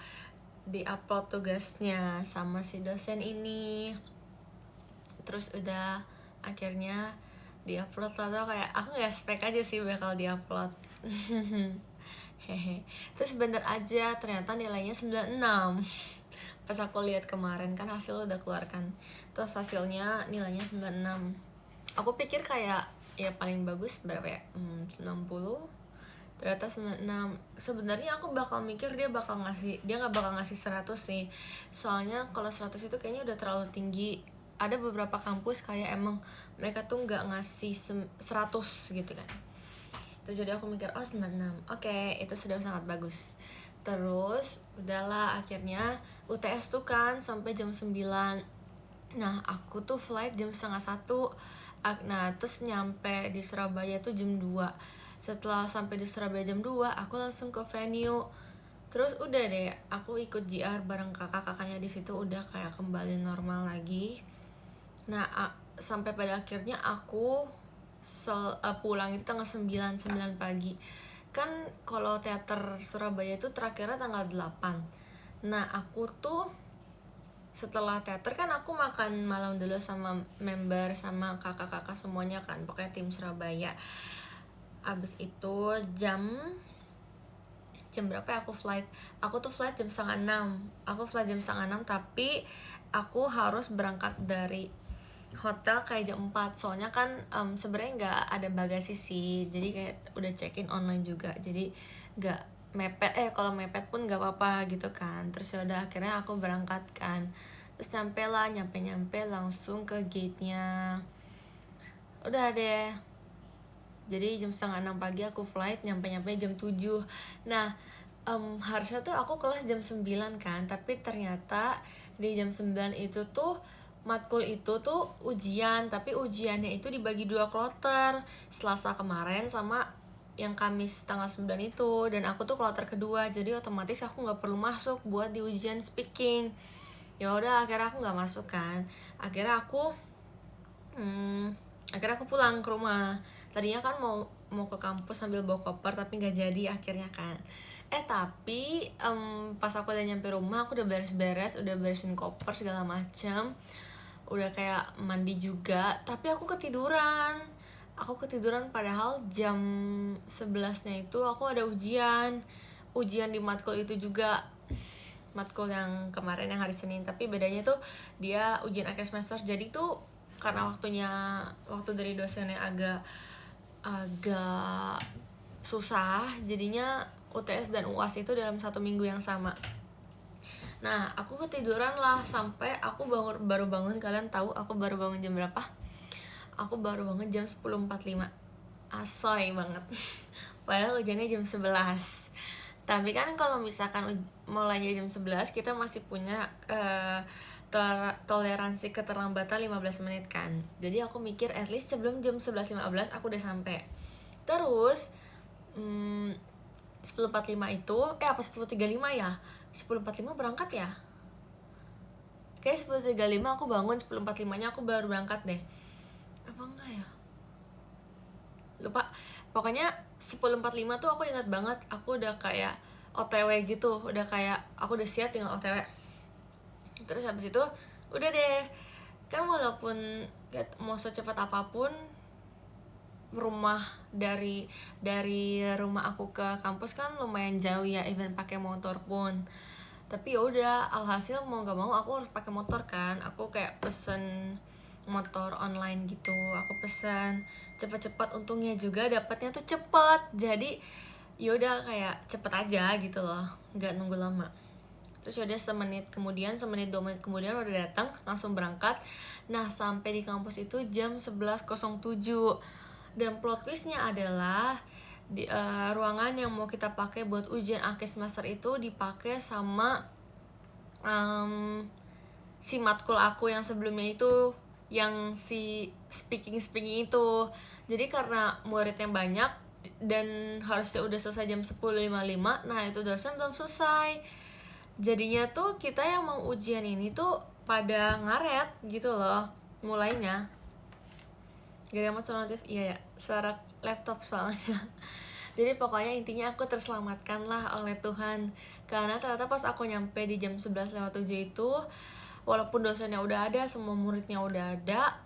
di-upload tugasnya sama si dosen ini. Terus udah akhirnya di-upload, atau kayak aku nggak expect aja sih bakal di-upload. Hehe. Terus bener aja ternyata nilainya 96. Pas aku lihat kemarin kan hasil udah keluar kan. Terus hasilnya nilainya 96. Aku pikir kayak ya paling bagus berapa ya? 90. Ternyata 96. Sebenarnya aku bakal mikir dia nggak bakal ngasih 100 sih. Soalnya kalau 100 itu kayaknya udah terlalu tinggi. Ada beberapa kampus kayak emang mereka tuh nggak ngasih 100 gitu kan. Terus jadi aku mikir 96. Oke, itu sudah sangat bagus. Terus udahlah, akhirnya UTS tuh kan sampai jam 9. Nah, aku tuh flight jam 12:30. Nah, terus nyampe di Surabaya tuh jam 2. Setelah sampai di Surabaya jam 2, aku langsung ke venue. Terus udah deh, aku ikut JR bareng kakak-kakaknya di situ, udah kayak kembali normal lagi. Nah, sampai pada akhirnya aku pulang itu tanggal 9 pagi. Kan kalau teater Surabaya itu terakhirnya tanggal 8. Nah, aku tuh setelah teater kan aku makan malam dulu sama member sama kakak-kakak semuanya kan, pokoknya tim Surabaya. Abis itu jam berapa ya aku flight? Aku tuh flight jam 5:30. Aku flight jam 5:30, tapi aku harus berangkat dari hotel kayak jam 4. Soalnya kan sebenarnya nggak ada bagasi sih. Jadi kayak udah check-in online juga. Jadi nggak mepet. Kalau mepet pun nggak apa-apa gitu kan. Terus ya udah akhirnya aku berangkat kan. Terus nyampe langsung ke gate-nya. Udah deh. Jadi jam 5:30 pagi aku flight, nyampe jam 7. Nah, harusnya tuh aku kelas jam 9 kan, tapi ternyata di jam 9 itu tuh matkul itu tuh ujian, tapi ujiannya itu dibagi 2 kloter, Selasa kemarin sama yang Kamis tanggal 9 itu, dan aku tuh kloter kedua, jadi otomatis aku nggak perlu masuk buat di ujian speaking. Ya udah, akhirnya aku nggak masuk kan. Akhirnya aku akhirnya aku pulang ke rumah. Tadinya kan mau ke kampus sambil bawa koper, tapi nggak jadi akhirnya kan. Tapi pas aku udah nyampe rumah, aku udah beres-beres, udah beresin koper segala macam, udah kayak mandi juga, tapi aku ketiduran. Padahal jam 11-nya itu aku ada ujian di matkul itu juga, matkul yang kemarin yang hari Senin, tapi bedanya tuh dia ujian akhir semester. Jadi tuh karena waktu dari dosennya agak susah, jadinya UTS dan UAS itu dalam 1 minggu yang sama. Nah, aku ketiduran lah sampai aku baru bangun. Kalian tahu aku baru bangun jam berapa? Aku baru bangun jam 10.45. Asoy banget. Padahal ujiannya jam 11. Tapi kan kalau misalkan mulainya jam 11, kita masih punya toleransi keterlambatan 15 menit kan. Jadi aku mikir at least sebelum jam 11.15 aku udah sampai. Terus 10.45 itu apa 10.35 ya? 10.45 berangkat ya? Kayak 10.35 aku bangun, 10.45-nya aku baru berangkat deh. Apa enggak ya? Lupa. Pokoknya 10.45 tuh aku ingat banget, aku udah kayak OTW gitu, udah kayak aku udah siap tinggal OTW. Terus habis itu udah deh. Kan walaupun mau secepat apapun, rumah dari rumah aku ke kampus kan lumayan jauh ya, even pakai motor pun. Tapi ya udah, alhasil mau gak mau aku harus pakai motor kan. Aku kayak pesen motor online gitu, aku pesen cepet-cepet, untungnya juga dapatnya tuh cepet. Jadi yaudah kayak cepet aja gitu loh, nggak nunggu lama. Terus yaudah semenit 2 menit kemudian udah datang, langsung berangkat. Nah, sampai di kampus itu jam 11.07. Dan plot twistnya adalah di ruangan yang mau kita pakai buat ujian akhir semester itu dipakai sama si matkul aku yang sebelumnya itu, yang si speaking itu. Jadi karena muridnya banyak dan harusnya udah selesai jam 10.55, nah itu dosen belum selesai. Jadinya tuh kita yang mau ujian ini tuh pada ngaret gitu loh mulainya. Gak ada notif, iya ya, suara laptop soalnya. Jadi pokoknya intinya aku terselamatkan lah oleh Tuhan. Karena ternyata pas aku nyampe di jam 11.07 itu, walaupun dosennya udah ada, semua muridnya udah ada,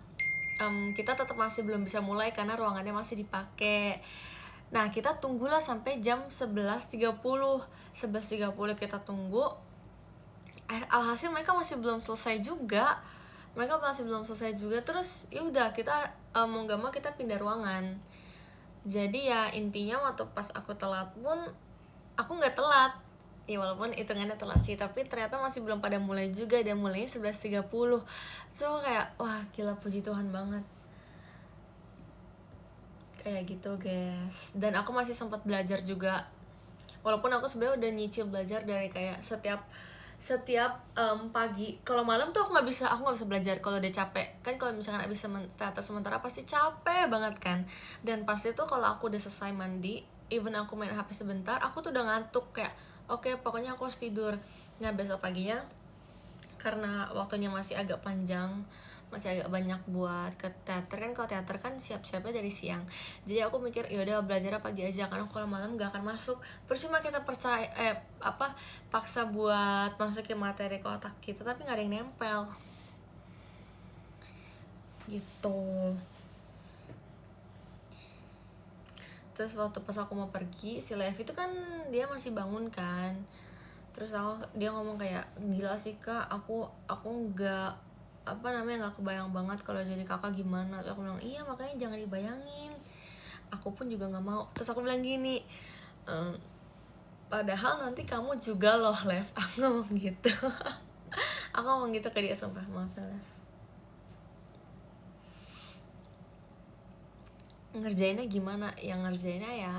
kita tetap masih belum bisa mulai karena ruangannya masih dipakai. Nah, kita tunggulah sampai jam 11.30 kita tunggu. Alhasil mereka masih belum selesai juga. Terus ya udah, kita mau gak mau kita pindah ruangan. Jadi ya intinya waktu pas aku telat pun aku nggak telat ya, walaupun hitungannya telat sih, tapi ternyata masih belum pada mulai juga, dan mulainya 11.30. So kayak wah gila, puji Tuhan banget kayak gitu guys. Dan aku masih sempat belajar juga, walaupun aku sebenarnya udah nyicil belajar dari kayak setiap pagi. Kalau malam tuh aku nggak bisa belajar kalau udah capek kan. Kalau misalkan abis teater sementara pasti capek banget kan, dan pasti tuh kalau aku udah selesai mandi, even aku main HP sebentar, aku tuh udah ngantuk kayak oke, pokoknya aku harus tidur. Nah, besok paginya karena waktunya masih agak panjang, masih agak banyak buat ke teater kan. Kalau teater kan siap-siapnya dari siang, jadi aku mikir ya udah belajar pagi aja, karena kalau malam gak akan masuk. Percuma kita paksa buat masukin materi ke otak kita tapi gak ada yang nempel gitu. Terus waktu pas aku mau pergi, si Levi itu kan dia masih bangun kan. Terus dia ngomong kayak, gila sih kak, aku nggak nggak kebayang banget kalau jadi kakak gimana. Terus aku bilang iya, makanya jangan dibayangin, aku pun juga nggak mau. Terus aku bilang gini, padahal nanti kamu juga loh Lev, aku ngomong gitu. Aku ngomong gitu ke dia, sumpah, maaf ya Lev. Ngerjainnya gimana? Yang ngerjainnya ya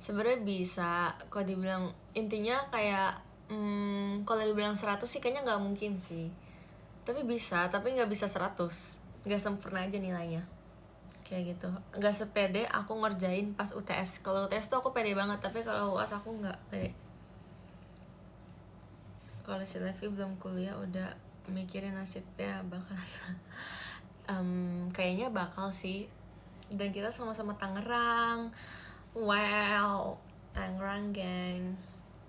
sebenarnya bisa, kalau dibilang intinya kayak kalau dibilang 100 sih kayaknya nggak mungkin sih, tapi bisa, tapi nggak bisa 100, nggak sempurna aja nilainya kayak gitu. Nggak sepede aku ngerjain pas UTS. Kalau UTS tuh aku pede banget, tapi kalau UAS aku nggak pede. Kalau si Levi belum kuliah udah mikirin nasibnya bakal kayaknya bakal sih. Dan kita sama-sama Tangerang. Wow, Tangerang gang.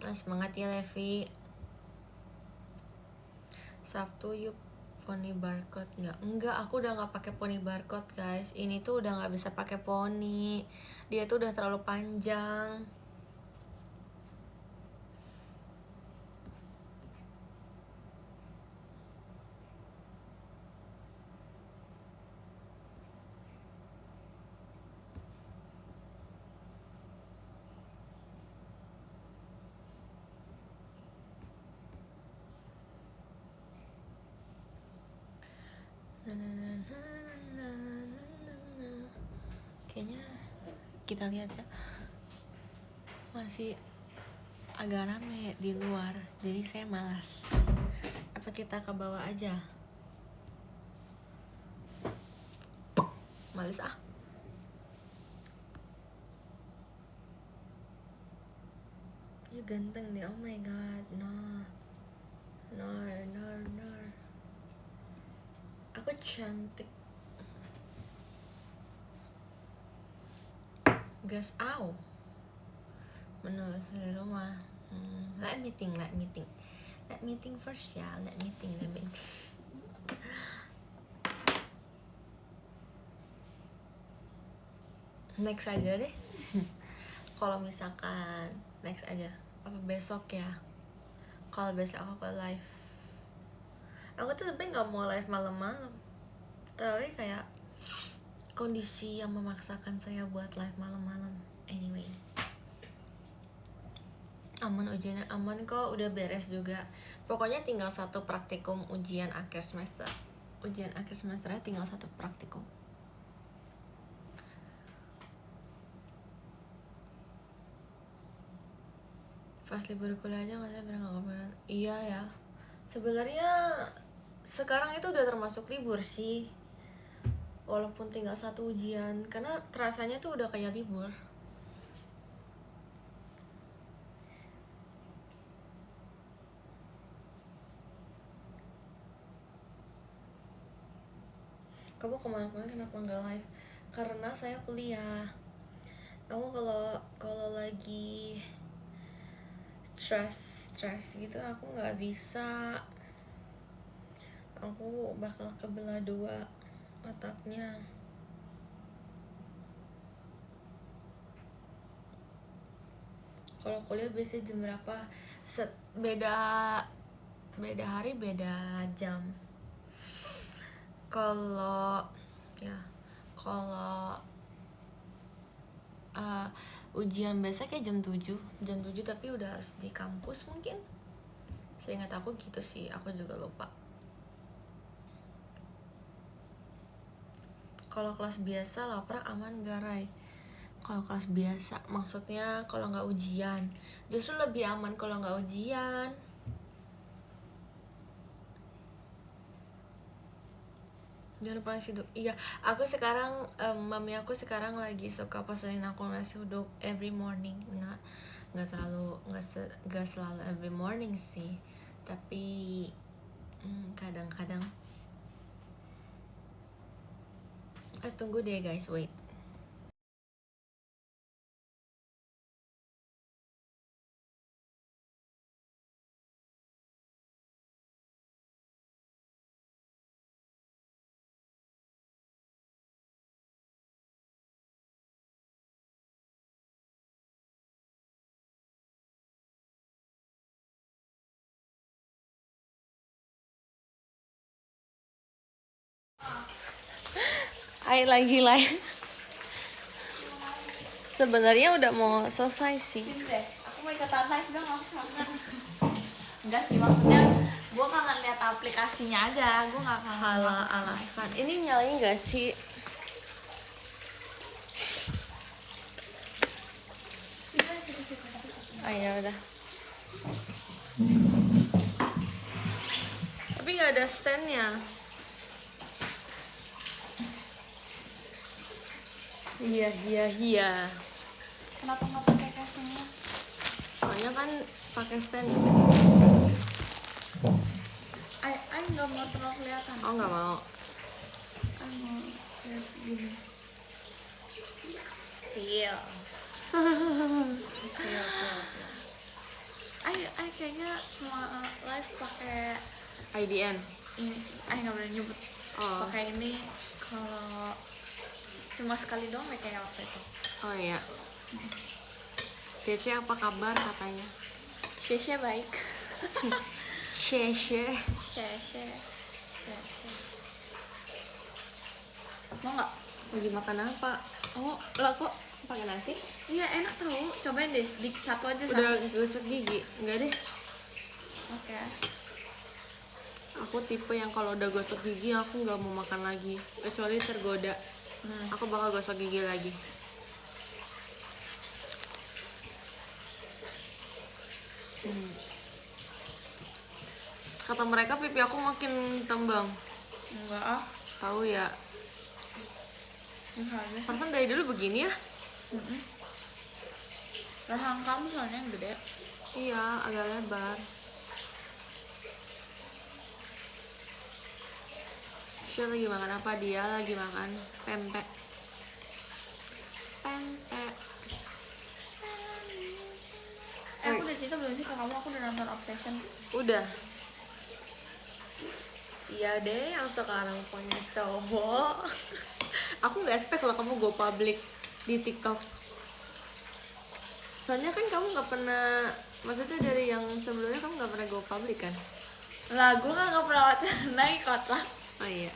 Nah, semangat ya Levi. Sabtu yuk poni barcode nggak? Enggak, aku udah nggak pakai poni barcode guys. Ini tuh udah nggak bisa pakai poni. Dia tuh udah terlalu panjang. Kayaknya kita lihat ya, masih agak rame di luar, jadi saya malas. Apa kita ke bawah aja? Males ah. Ya ganteng deh, oh my god. No. Aku cantik. Gas au. Menurut dari rumah. Let me think first ya. Let me think. Next aja deh. Kalau misalkan next aja. Apa besok ya? Kalau besok aku ke live. Aku tuh tapi nggak mau live malam-malam. Tapi kayak kondisi yang memaksakan saya buat live malam-malam. Anyway, aman ujiannya, aman kok, udah beres juga. Pokoknya tinggal satu praktikum ujian akhir semester. Ujian akhir semesternya tinggal satu praktikum. Pas libur kuliah aja nggak, saya bener nggak kepikiran. Iya ya, sebenarnya sekarang itu udah termasuk libur sih, walaupun tinggal satu ujian, karena terasanya tuh udah kayak libur. Kamu kemana-mana kenapa nggak live? Karena saya kuliah. Aku kalau lagi stress gitu aku nggak bisa. Aku bakal kebelah dua otaknya. Kalau kuliah biasanya jam berapa? Beda hari beda jam. Kalau ujian biasa kayak jam 7 tapi udah harus di kampus mungkin. Seingat aku gitu sih, aku juga lupa. Kalau kelas biasa laprak aman gak Ray? Kalau kelas biasa maksudnya kalau nggak ujian, justru lebih aman kalau nggak ujian. Jangan lupa nasi uduk. Iya, aku sekarang mami aku sekarang lagi suka pesenin aku nasi uduk every morning. Nggak selalu every morning sih, tapi kadang-kadang. Tunggu deh guys, wait. Ayo lagi live. Sebenarnya udah mau selesai sih. Aku mau ikutan live dong, aku kangen. Enggak sih, maksudnya gue kangen lihat aplikasinya aja, gue nggak kangen. Alasan ini nyalain nggak sih? Ya udah. Tapi nggak ada standnya. Iya. Kenapa nggak pakai casingnya? Soalnya kan pakai stand ya. Ay nggak mau terlalu kelihatan. Oh nggak mau. Ay mau gini. Feel. Ay kayaknya cuma live pakai IDN. ini. Nggak boleh nyebut. Oh. Pakai ini kalau cuma sekali doang deh kayak waktu itu. Oh iya. Cece apa kabar katanya? Sheshe baik. Sheshe. Sheshe. Mau nggak? Lagi makan apa? Oh, lah kok pakai nasi? Iya enak tahu. Cobain deh, satu aja Udah satu. gosok gigi? Enggak deh. Oke. Aku tipe yang kalau udah gosok gigi aku nggak mau makan lagi, kecuali tergoda. Aku bakal gosok gigi lagi. Kata mereka pipi aku makin tembang. Enggak ah. Tahu ya. Bisa aja. Perasaan dari dulu begini ya? Rahang kamu soalnya yang gede. Iya, agak lebar. Dia lagi makan apa? Dia lagi makan pempek. Pempek. Aku udah cerita belum sih ke kamu, aku udah nonton Obsession. Udah. Iya deh, yang sekarang punya cowok. Aku nggak expect kalau kamu go public di TikTok. Soalnya kan kamu nggak pernah, maksudnya dari yang sebelumnya kamu nggak pernah go public kan? Lah gue kan gak pernah naik kotak. Oh iya.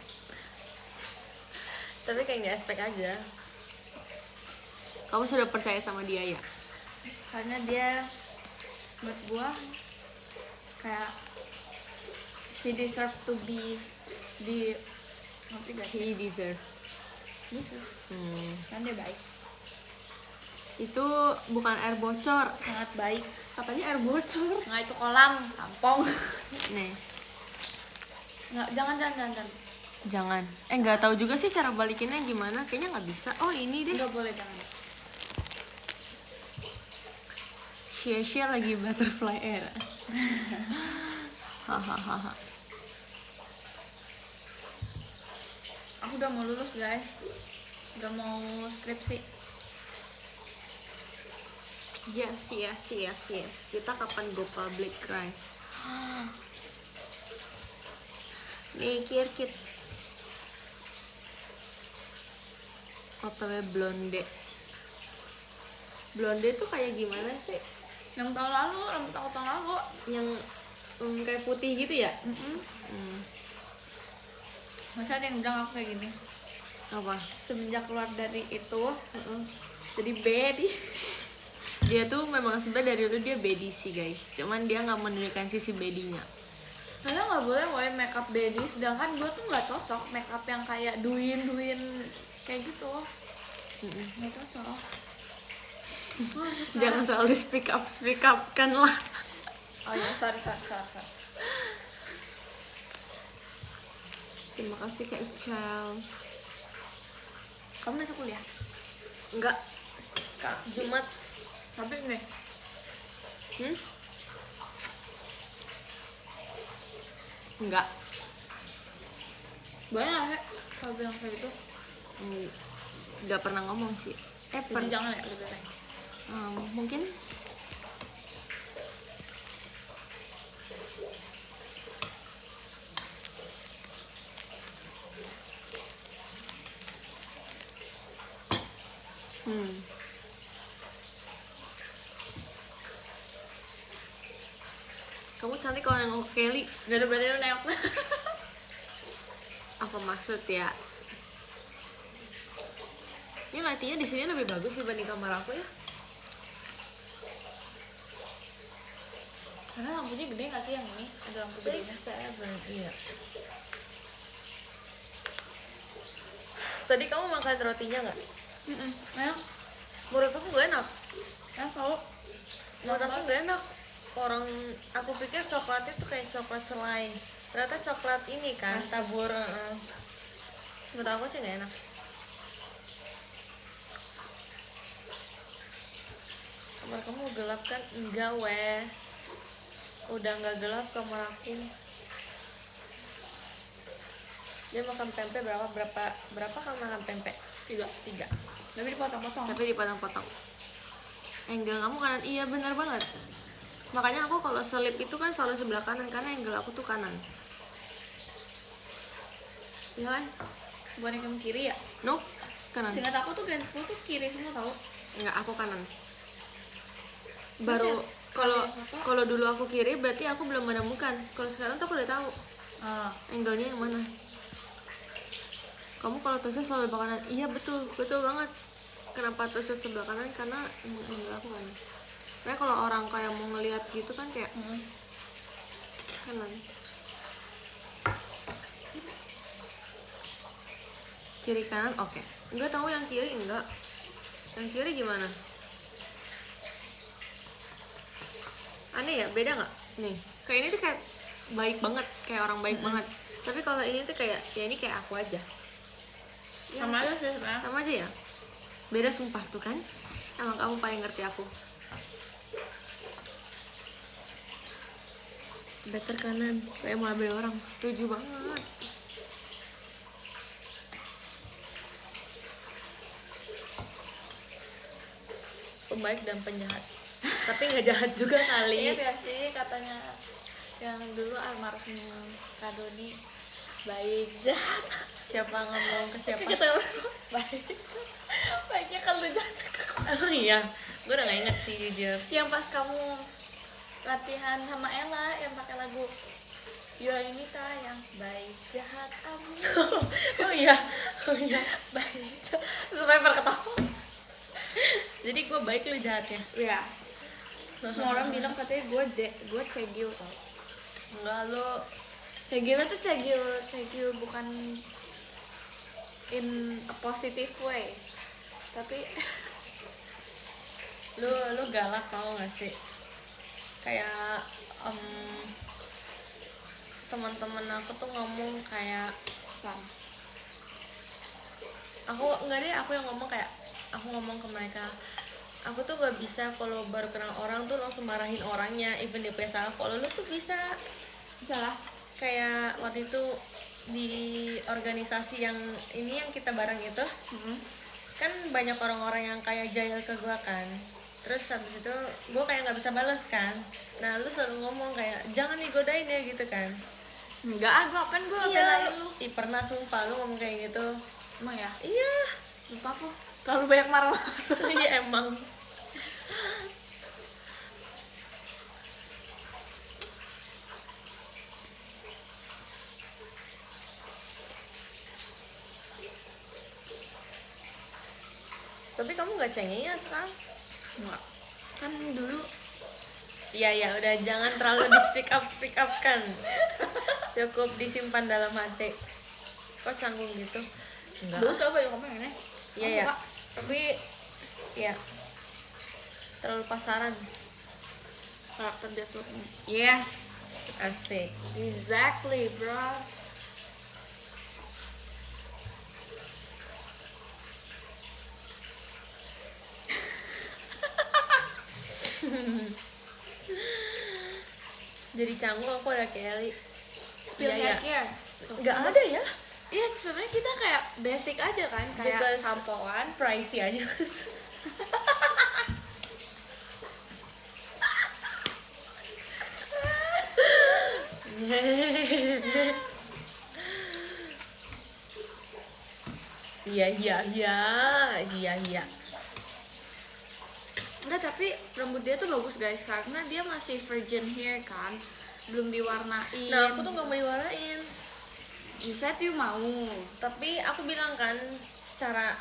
Tapi kayak nggak expect aja. Kamu sudah percaya sama dia ya? Karena dia buat gue kayak she deserve to be di ngerti gak sih? He deserve. Deserve. Kan dia baik, Itu bukan air bocor. sangat baik. Katanya air bocor. Nggak itu kolam, tampong. Nih, Nggak, jangan. jangan. Nggak tahu juga sih cara balikinnya gimana. Kayaknya nggak bisa. Oh ini deh. Nggak boleh, jangan. Sia-sia lagi butterfly air. Hahaha. Aku udah mau lulus guys, udah mau skripsi. Yes. Kita kapan go public, Cry? Mikir kids. OTW blonde. Blonde tuh kayak gimana sih? Yang tahun lalu, Yang kayak putih gitu ya? masa ada yang bilang aku kayak gini. Apa? Semenjak keluar dari itu, jadi bedi. Dia tuh memang sebenarnya dari dulu dia bedi sih guys. Cuman dia nggak menunjukkan sisi bedinya. Karena nggak boleh woy makeup bedi, sedangkan gue tuh nggak cocok makeup yang kayak duin kayak gitu. Nggak cocok. Jangan terlalu speak up kan lah. Oh ya, sorry. Terima kasih Kak Ical. Kamu masuk kuliah? Enggak. Kak Jumat. Tapi nih, Enggak. banyak nggak sih kalau bilang kayak gitu? Enggak pernah ngomong sih. Jadi jangan ya, lebih baik. Mungkin kamu cantik kalau nengok Kelly. Gak ada bedanya nengok. Apa maksud ya? Ini lightingnya di sini lebih bagus dibanding kamar aku ya. Karena lampunya gede nggak sih yang ini? Ada lampu gedenya. 6, 7, iya. Tadi kamu makan rotinya nggak? Enak. Menurut aku nggak enak. Enak tau. Menurut aku nggak enak. Orang aku pikir coklatnya tuh kayak coklat selai. Ternyata coklat ini kan tabur. Menurut aku sih nggak enak. Kamar kamu gelap kan? Enggak weh. Udah nggak gelap kamar aku. Dia makan pempek berapa kamu makan pempek? 3. Tapi dipotong-potong. Tapi dipotong-potong. Angle kamu kanan, iya benar banget. Makanya aku kalau selip itu kan selalu sebelah kanan karena angle aku tuh kanan. Iya kan? Bukan yang kamu kiri ya? Nope, kanan. Seingat aku tuh Gen 10 tuh kiri semua tau. Enggak, aku kanan. Baru Berarti kalau kalian foto? kalau dulu aku kiri berarti aku belum menemukan. Kalau sekarang tuh aku udah tahu angle-nya yang mana. Kamu kalau tusuk selalu sebelah kanan. Iya betul banget. Kenapa tusuk sebelah kanan? Karena angle aku kanan. Kayak kalau orang kayak mau ngelihat gitu kan kayak kanan. Kiri kanan oke. Enggak tahu yang kiri enggak. Yang kiri gimana? Aneh ya, beda nggak? Nih, kayak ini tuh kayak baik banget, kayak orang baik banget. Tapi kalau ini tuh kayak, ya ini kayak aku aja. Ya, Sama aja sih sebenarnya. sama aja ya. Beda sumpah tuh kan. Emang kamu paling ngerti aku. Better kanan, kayak malah beda orang. Setuju banget. Pembaik dan penjahat. Tapi nggak jahat juga kali. Ingat gak sih katanya yang dulu almarhum Kak Doni baik jahat. Siapa ngomong ke siapa? Kita baik baiknya kalau jahat. Oh iya, gue udah gak inget sih jujur. Yang pas kamu latihan sama Ella yang pakai lagu Yura Yunita yang baik jahat amu. Oh iya, Baik jahat. Supaya berketawa. jadi gue baik lu jahat ya? Iya. Semua orang bilang katanya gue cegil tau. Enggak, lu Cegilnya tuh cegil bukan in a positive way. Tapi lu galak tau gak sih? Kayak teman-teman aku tuh ngomong kayak aku yang ngomong kayak aku ngomong ke mereka, aku tuh gak bisa kalau baru kenal orang tuh langsung marahin orangnya, even dia punya salah. Kalau lu tuh bisa. salah. Kayak waktu itu di organisasi yang ini yang kita bareng itu kan banyak orang-orang yang kayak jahil ke gua kan. Terus habis itu gua kayak nggak bisa balas kan. Nah lu selalu ngomong kayak jangan digodain ya gitu kan. Enggak, gue belain Iya, lu. pernah sumpah lu ngomong kayak gitu. Emang ya? Iya. Lupa aku. Terlalu banyak marah. Iya emang. Tapi kamu nggak cengeng ya sekarang? Enggak. Kan dulu Iya udah jangan terlalu di speak up kan. Cukup disimpan dalam hati. Kok canggung gitu? dulu coba yang ngomong ini. Iya ya. Tapi ya terlalu pasaran. Karakter development. Yes. Asik. Exactly, bro. Jadi canggung aku ada Kelly. Spill Iya, hair care. Nggak ada ya? Iya, sebenarnya kita kayak basic aja kan, kayak Because sampoan. pricey aja. Iya. Enggak, tapi rambut dia tuh bagus guys karena dia masih virgin hair kan, belum diwarnain. Nah aku tuh nggak mau diwarnain. You said you mau. Tapi aku bilang kan cara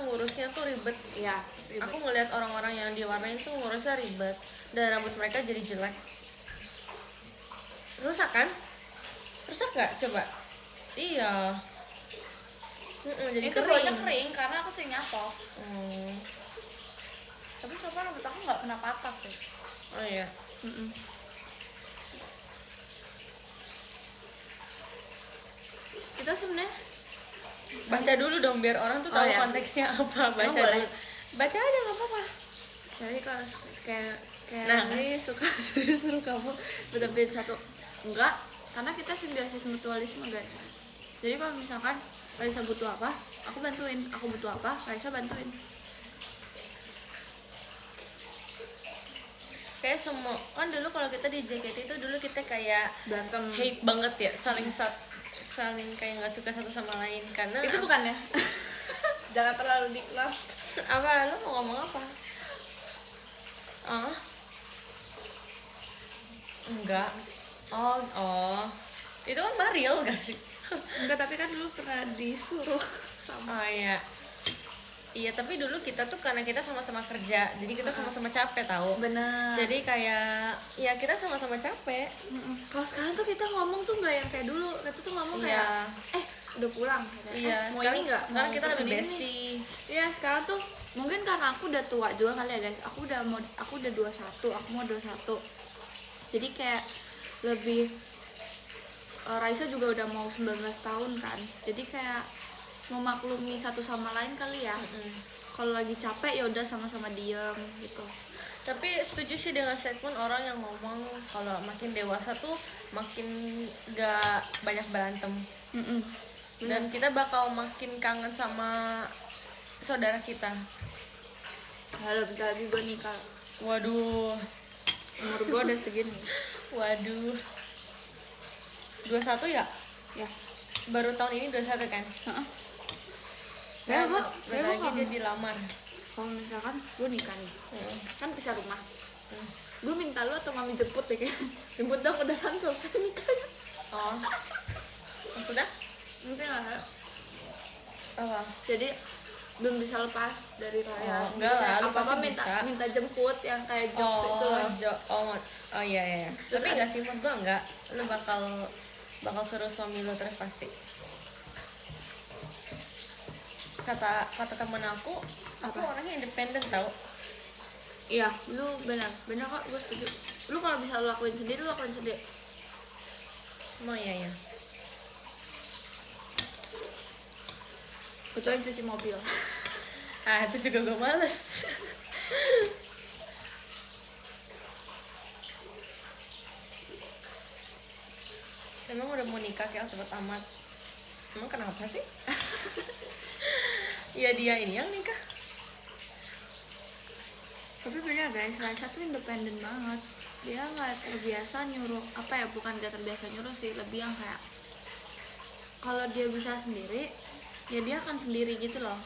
ngurusnya tuh ribet. Iya, ribet. Aku ngeliat orang-orang yang diwarnain tuh ngurusnya ribet dan rambut mereka jadi jelek. Rusak kan? Rusak nggak? Coba. Iya. Jadi itu banyak kering karena aku sering nyatok. Tapi so far rambut aku nggak pernah patah sih. Oh iya. Kita sebenarnya Baca dulu dong biar orang tuh Oh, tahu iya. konteksnya apa. Baca boleh? dulu. Baca aja nggak apa-apa. jadi kalau kayak Nah. ini suka suruh kamu betapin satu enggak, karena kita simbiosis mutualisme guys. Jadi kalau misalkan Raisa butuh apa, aku bantuin. Aku butuh apa, Raisa bantuin. Kayak semua kan dulu kalau kita di JKT itu dulu kita kayak Berantem. hate banget ya, saling kayak nggak suka satu sama lain karena Itu bukan ya? Jangan terlalu diklat. apa, lo mau ngomong apa? Ah, enggak. Oh, itu kan Mariel gak sih? Enggak, tapi kan dulu pernah disuruh sama. Oh iya. Iya, tapi dulu kita tuh karena kita sama-sama kerja, jadi kita sama-sama capek tahu. Bener. Jadi kayak ya kita sama-sama capek. Kalau sekarang tuh kita ngomong tuh nggak yang kayak dulu. Kita tuh ngomong Iya. kayak udah pulang. Iya, Mau sekarang ini nggak? sekarang Mau kita lebih pesen ini? bestie. Iya, sekarang tuh mungkin karena aku udah tua juga kali ya guys. Aku udah 21, aku mau 21. Jadi kayak lebih Raisa juga udah mau 19 tahun kan. Jadi kayak memaklumi satu sama lain kali ya. Kalau lagi capek ya udah sama-sama diem gitu. Tapi setuju sih dengan statement orang yang ngomong kalau makin dewasa tuh makin gak banyak berantem. Dan kita bakal makin kangen sama saudara kita. Halo, bentar lagi gue nikah. Waduh, Umur gue udah segini. waduh. 21 ya? Ya. Baru tahun ini 21 kan? Heeh. Ya, Bu. bentar lagi dia dilamar. Kalau misalkan gue nikah nih, kan pisah rumah. Hmm. Gue minta lu atau mami jemput ya kayak jemput dong, udah kan selesai nikahnya. Oh. Maksudnya? Nanti nggak. Apa? Jadi belum bisa lepas dari Raya. Oh, enggak lah, lu apa apa pasti minta bisa. minta jemput yang kayak jokes itu loh. Oh iya iya. Terus Tapi enggak sih, menurut gua enggak. Lu bakal suruh suami lu terus pasti. Kata temen aku orangnya independen tau. Iya, lu benar kok, gue setuju. Lu kalau bisa lu lakuin sendiri, lu lakuin sendiri. Oh iya iya. Kecuali cuci mobil. Ah itu juga gue males. Emang udah mau nikah kayak cepet amat. Emang kenapa sih? Ya dia ini yang nikah. Tapi bener guys, Raisa tuh independen banget. Dia nggak terbiasa nyuruh, apa ya, bukan nggak terbiasa nyuruh sih, lebih yang kayak kalau dia bisa sendiri ya dia akan sendiri gitu loh.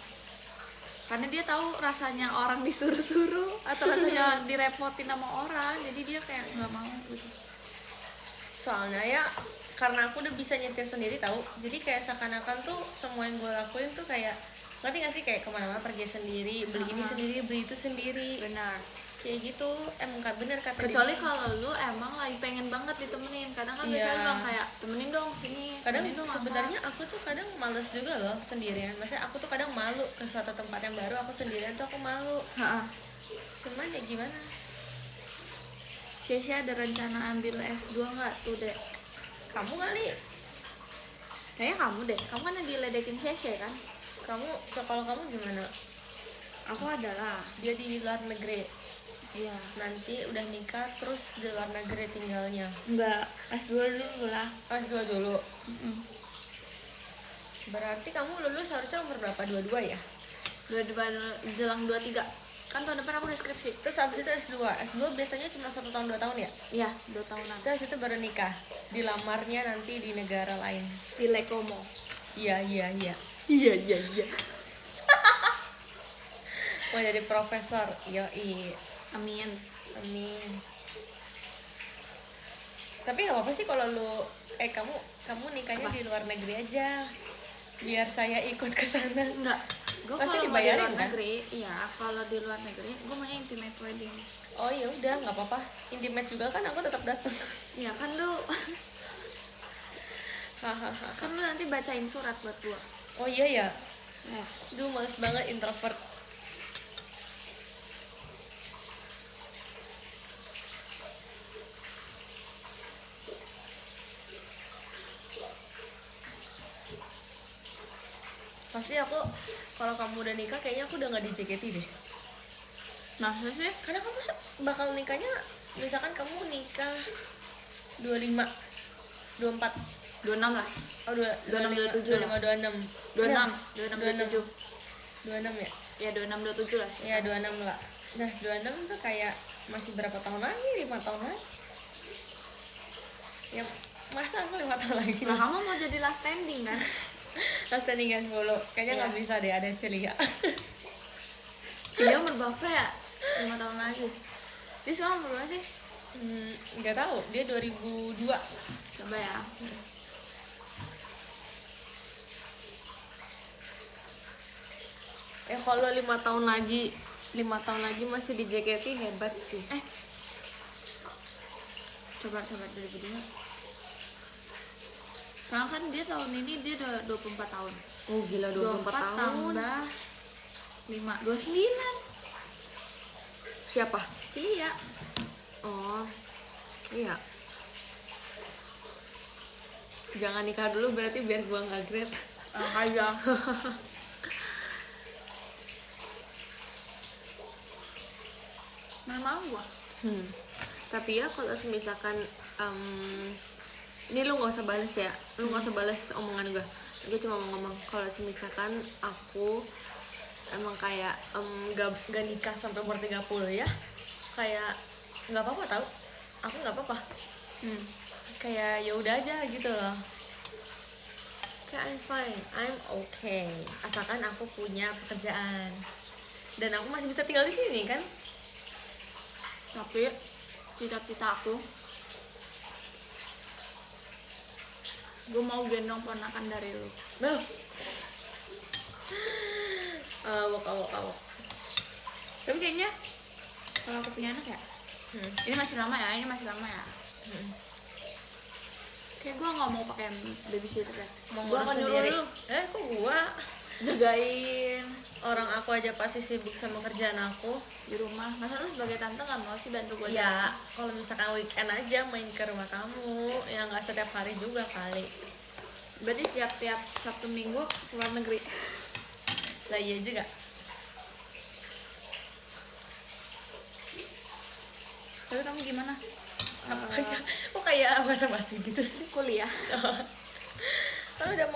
Karena dia tahu rasanya orang disuruh-suruh atau rasanya direpotin sama orang, jadi dia kayak nggak mau gitu. Soalnya ya karena aku udah bisa nyetir sendiri tahu, jadi kayak seakan-akan tuh semua yang gue lakuin tuh kayak, ngerti gak sih, kayak kemana-mana pergi sendiri, beli ini sendiri, beli itu sendiri, Benar. kayak gitu. Emang bener kata Kecuali dia. kalau lu emang lagi pengen banget ditemenin, kadang kan Iya. biasanya bilang kayak temenin dong sini. Kadang temenin dong apa." sebenarnya aku tuh kadang males juga loh sendirian. Maksudnya aku tuh kadang malu ke suatu tempat yang baru, aku sendirian tuh aku malu. Ha-ha. Cuman ya gimana? Shesha ada rencana ambil S2 nggak tuh dek? Kamu kali, Kayaknya kamu deh, kamu kan yang diledekin Shesha kan? kalau kamu gimana? Aku adalah. Dia di luar negeri, Iya. nanti udah nikah terus di luar negeri tinggalnya. Enggak, S2 dulu lah. S2 dulu. Berarti kamu lulus harusnya umur berapa? 22 ya? Jelang 23. Kan tahun depan aku udah skripsi. Terus abis itu S2. S2 biasanya cuma 1 tahun 2 tahun ya? Iya, 2 tahunan. Terus itu baru nikah. Dilamarnya nanti di negara lain. Di Lekomo. Iya. Iya. Mau jadi profesor. Yoi. Amin. Amin. Tapi nggak apa-apa sih kalau lu kamu nikahnya Apa? di luar negeri aja. Biar saya ikut ke sana. Enggak. Gue Pasti kalau mau di dibayarin, luar kan? negeri, iya, kalau di luar negeri gue maunya intimate wedding. Oh ya udah, nggak apa-apa. Intimate juga kan aku tetap datang. Iya kan lu, Hahaha. kan lu nanti bacain surat buat gua. Oh iya ya. Nah, Duh, males banget introvert. Pasti aku kalau kamu udah nikah kayaknya aku udah nggak di JKT deh. masa sih? Karena kamu bakal nikahnya, misalkan kamu nikah 25, 24, 26 lah. Oh, 26, 25, 26. 26, Iya, 26, 26 ya? Ya 26, 27 lah sih. Ya 26 lah. Nah 26 tuh kayak masih berapa tahun lagi? 5 tahun lagi. Ya masa aku 5 tahun lagi? Nah, kamu mau jadi last standing kan? Last standing guys follow. Kayaknya nggak Iya. bisa deh, ada Celia. Dia umur berapa ya? 5 tahun lagi. Dia sekarang umur berapa sih? Nggak tahu, dia 2002. Coba ya. Kalau 5 tahun lagi masih di JKT hebat sih. Coba 2002. Sekarang kan dia tahun ini dia udah 24 tahun. Oh gila, 24 tahun. tambah 5, 29. Siapa? Iya. Oh iya. Jangan nikah dulu berarti biar gua nggak grade. Aja. Memang gua. Tapi ya kalau misalkan ini lu nggak usah balas ya, lu nggak usah balas omongan gue cuma mau ngomong kalau misalkan aku emang kayak gak nikah sampai umur 30 ya, kayak nggak apa-apa tau, aku nggak apa-apa, kayak ya udah aja gitu loh, kayak I'm fine, I'm okay, asalkan aku punya pekerjaan dan aku masih bisa tinggal di sini kan. Tapi cita-cita aku, gue mau gendong ponakan dari lu. Bel, awok. Tapi kayaknya kalau aku punya anak ya, ini masih lama ya, Kayak gue nggak mau pakai babysitter ya. Mau Gue ngurus akan sendiri. nyuruh lu Kok gua jagain orang aku aja pasti sibuk sama kerjaan aku. di rumah. Masa lu sebagai tante nggak mau sih bantu gue? Ya, kalau misalkan weekend aja main ke rumah kamu, ya nggak setiap hari juga kali. Berarti tiap Sabtu Minggu ke luar negeri. Lah iya juga. Tapi kamu gimana? Kok kayak basa-basi gitu sih? Kuliah. Kan udah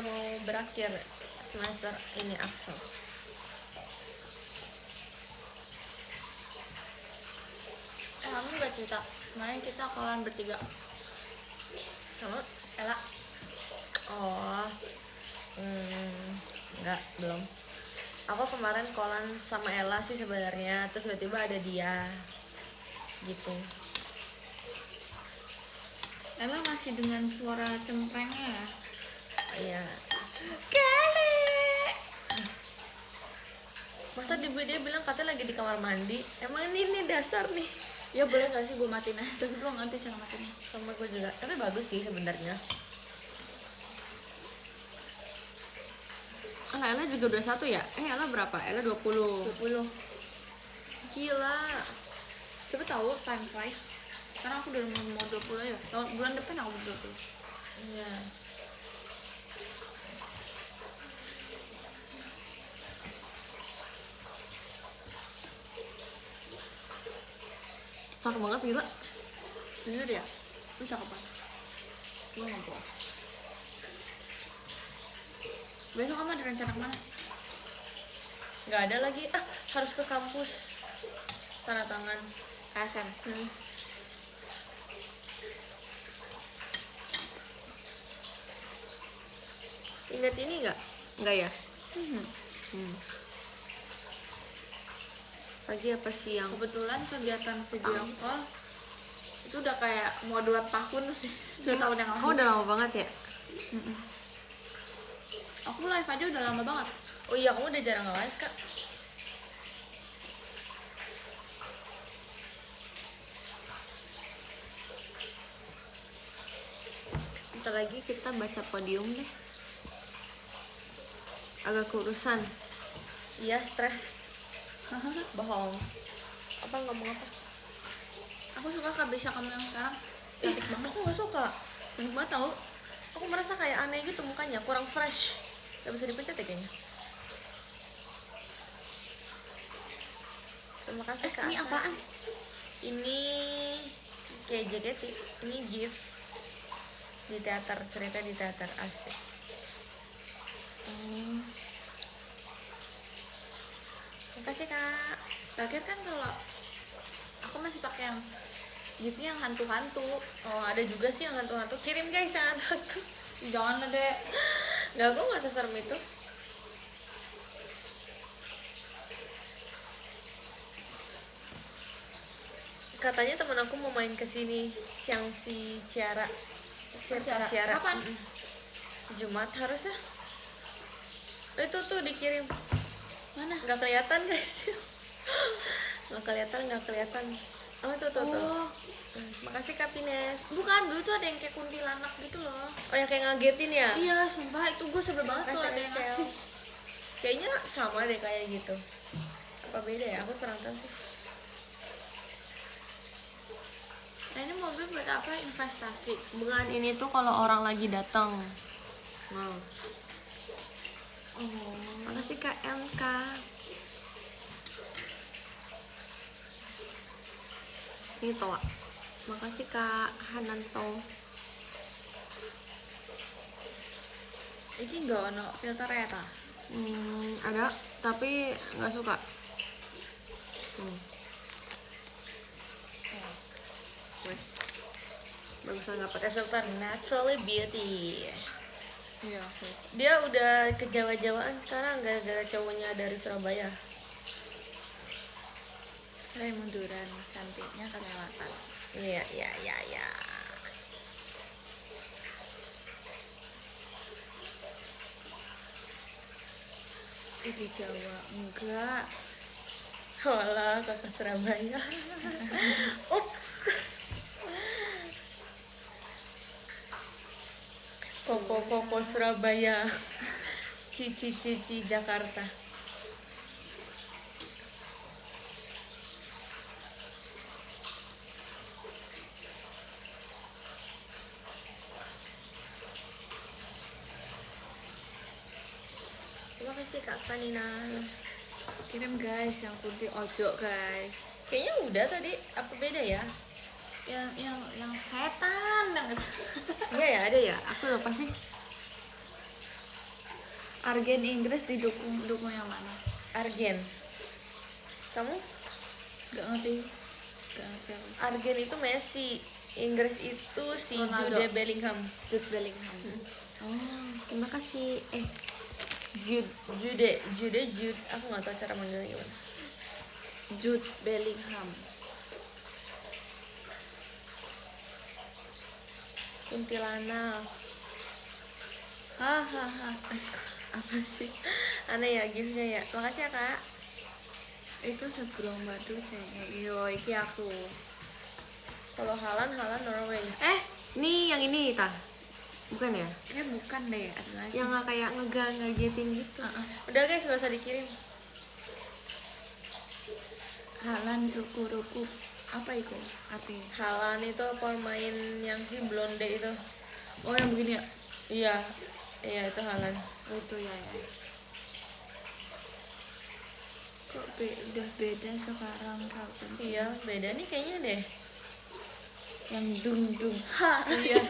mau berakhir semester ini Axel. Kamu nggak cerita? Kemarin kita kawan bertiga. Sama Ella. Oh, enggak, belum. Aku kemarin kolan sama Ella sih sebenarnya, terus tiba-tiba ada dia, gitu. Ella masih dengan suara cemprengnya ya. Iya. Kali. Masa dia bilang katanya lagi di kamar mandi. Emang ini dasar nih. Ya boleh gak sih gue matiin aja? Tapi gue ngerti cara matinya. Sama gue juga. Tapi bagus sih sebenarnya. Ella juga udah 1 ya? Ella berapa? Ella 20. 20. Gila. Coba tahu time flies. Sekarang aku udah mau 20 ya. Tahun bulan depan aku udah 20. Iya. Cakep banget gila. Jujur ya? Lu cakep banget. Gue nggak bohong. Besok kamu ada rencana kemana? Nggak ada lagi. Harus ke kampus. Tanda tangan. KSM. Ingat ini nggak? Nggak ya? Pagi apa siang? Kebetulan kegiatan video call itu udah kayak mau 2 tahun sih. 2 tahun yang Kamu lalu. udah lama banget ya? Aku live aja udah lama banget. Oh iya, kamu udah jarang nge-live kak. Bentar lagi kita baca podium deh. Agak kurusan. Iya, stres. Bohong. Apa ngomong apa? Aku suka Kabesha kamu yang sekarang. Cantik banget. Aku gak suka. Cantik banget tau. Aku merasa kayak aneh gitu mukanya, kurang fresh. Gak bisa dipencet ya kayaknya. Terima kasih Kak Ini Asa. apaan? Ini kayak JKT. Ini gift. di teater, cerita di teater, asik. Makasih kak. Terakhir kan kalau aku masih pakai yang giftnya yang hantu-hantu. Oh ada juga sih yang hantu-hantu, kirim guys yang hantu-hantu. Ih, jangan lah deh. Gak, aku gak seserem itu. Katanya teman aku mau main kesini siang si Ciara. Ciara. Kapan? Jumat harusnya. Itu tuh dikirim. Mana? Nggak kelihatan guys. Nggak kelihatan. Oh tuh. Oh, Makasih Kak Pines. bukan, dulu tuh ada yang kayak kuntilanak gitu loh. Oh yang kayak ngagetin ya? Iya, sumpah itu gue sebel banget kalau Rasa ada yang kecil. ngasih. Kayaknya sama deh kayak gitu. Apa beda ya? Aku kurang tahu sih. Nah, ini mobil buat apa? Investasi. Bukan, ini tuh kalau orang lagi datang. Wow. Oh, Makasih Kak LK. Ini toa. Makasih Kak Hananto. ini nggak ono filter ya ta? Ada, tapi nggak suka. Wes. Bagusan nggak pakai filter, naturally beauty. Iya sih. Dia udah ke Jawa-Jawaan sekarang gara-gara cowoknya dari Surabaya. Saya munduran, cantiknya kelewatan. Iya. Di Jawa enggak. Walah, kakak Surabaya. Ups. Koko Surabaya. Cici Jakarta. Terima kasih Kak Panina. Kirim guys yang putih ojo guys. Kayaknya udah tadi, apa beda ya? Yang setan banget. Iya ya, ada ya. Aku lupa sih. Argen Inggris didukung yang mana? Argen. Kamu? Gak ngerti aku. Argen itu Messi. Inggris itu si Ronaldo. Jude Bellingham. Jude Bellingham. Oh, Terima kasih. Jude. Aku nggak tahu cara manggilnya gimana. Jude Bellingham. Kuntilanak. Hahaha. Apa sih? Aneh ya giftnya ya. Makasih ya Kak. Itu seberang batu cengeng. Iyo, iki aku. Kalau Halan Norway. Eh, Nih yang ini tah. Bukan ya? bukan deh, ada lagi. Yang nggak kayak ngagetin gitu. Uh-uh. Udah guys, nggak usah dikirim. Halan cukuruku. Apa itu artinya? Halan itu pemain yang si blonde itu. Oh, yang begini ya? Iya itu Halan. Oh, itu ya. Kok udah beda sekarang kalau Iya beda nih kayaknya deh. yang dung ha Iya.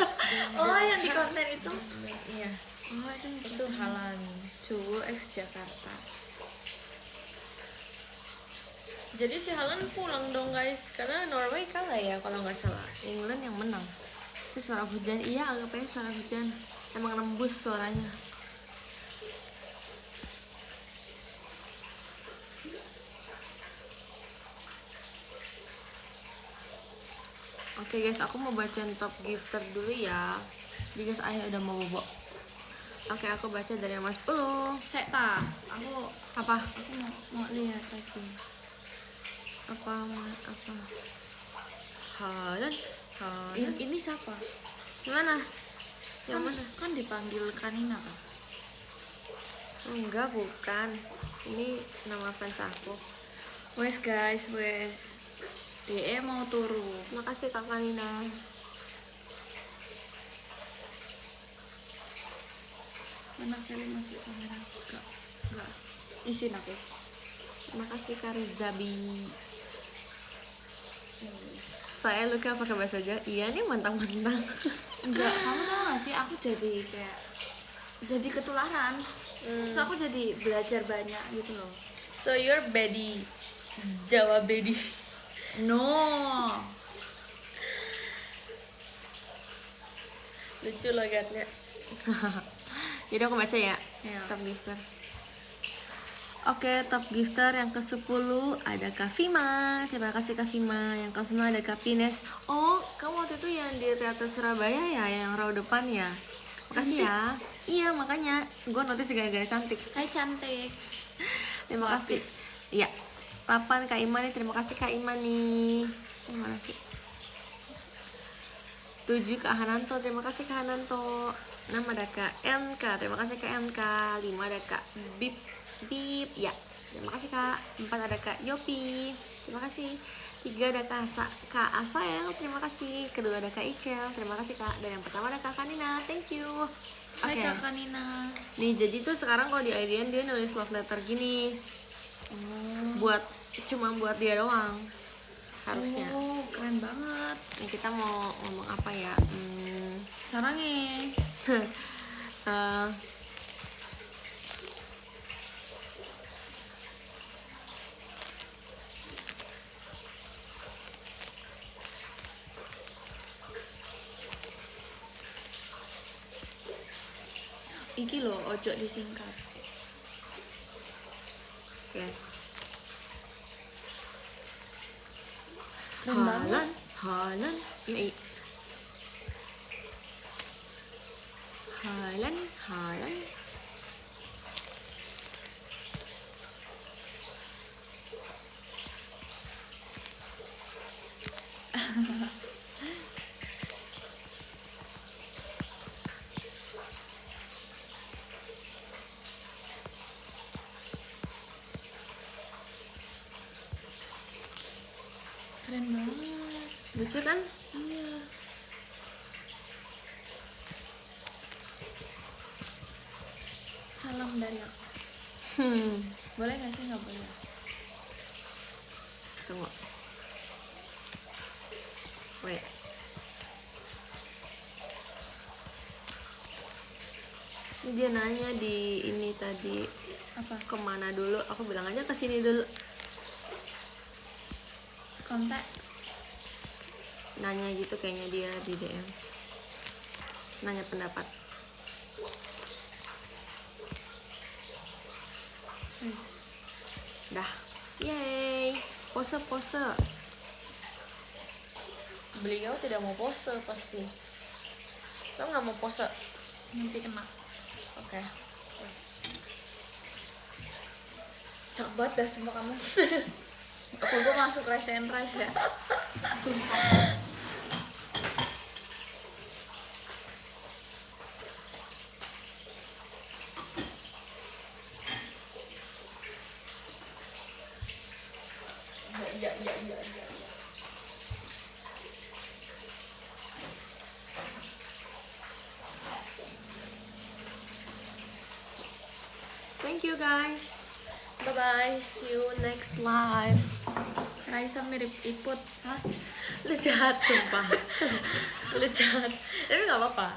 oh yang di konten itu Iya. oh Itu Halan. Jowo X Jakarta. Jadi si Halan pulang dong guys, karena Norway kalah ya kalau nggak salah. England yang menang. Itu suara hujan. Iya anggap aja suara hujan. Emang nembus suaranya. Oke guys, aku mau bacain top gifter dulu ya, because ayah udah mau bobo. Oke, aku baca dari yang Mas Pelu. Saya tak aku Apa? mau lihat lagi. Apa? Halan. Ini siapa? Gimana? Yang mana? Kan dipanggil Kanina kan? Enggak, bukan. Ini nama fans aku. Wes guys, DE mau turu. Makasih Kakak Nina. Mana kali masuk kamera? Enggak. Isin aku. Makasih Kak Rizabi. Saya Luka pakai bahasa Jawa. Iya nih mentang-mentang. Enggak, kamu tau gak sih aku jadi kayak jadi ketularan. Terus aku jadi belajar banyak gitu loh. So you're Bedi Jawa Bedi. No. Lucu logatnya. Jadi aku baca ya. Iya. Top gifter. Oke, top gifter yang ke-10 ada Kak Vima. Terima kasih Kak Vima. Yang ke-9 ada Kak Pines. Oh, kamu waktu itu yang di Teater Surabaya ya, yang row depan ya. Makasih ya. Iya, makanya gue notice gara-gara cantik. Hai cantik. Terima kasih. Iya. 8 Kak Ima nih. Terima kasih Kak Ima nih. Terima kasih. 7 Kak Hananto. Terima kasih Kak Hananto. 6 ada Kak NK. Terima kasih Kak NK. 5 ada Kak Bip Bip. Ya. Terima kasih Kak. 4 ada Kak Yopi. Terima kasih. 3 ada Kak Asayang. Terima kasih. Kedua ada Kak Icel. Terima kasih Kak. Dan yang pertama ada Kak Kanina. Thank you. Hai Oke. Kakak Nina. Nih jadi tuh sekarang kalau di IDN dia nulis love letter gini. Buat cuma buat dia doang. Harusnya. Oh, keren banget. Nih kita mau ngomong apa ya? Sarangnya. eh, Iki loh, ojo disingkat. Oke. Keren banget. Halan, ya Halan. Keren banget. Lucu kan? Iya. Salam dari aku. Boleh gak sih? Nggak boleh. Tunggu. Wait. Ini dia nanya di ini tadi Apa? kemana dulu? Aku bilang aja ke sini dulu. Kontak. Nanya gitu kayaknya dia di DM. Nanya pendapat. Dah. Yeay. Pose. Beliau tidak mau pose pasti. Lo nggak mau pose? Nanti kena. Oke. Cakep banget dah semua kamu. Apa gue masuk rice and rice ya? Sumpah. Iya. Thank you guys. Bye bye. See you next live. Raisa mirip Iput. Hah? Lu jahat sumpah. Lu jahat. Tapi nggak apa-apa.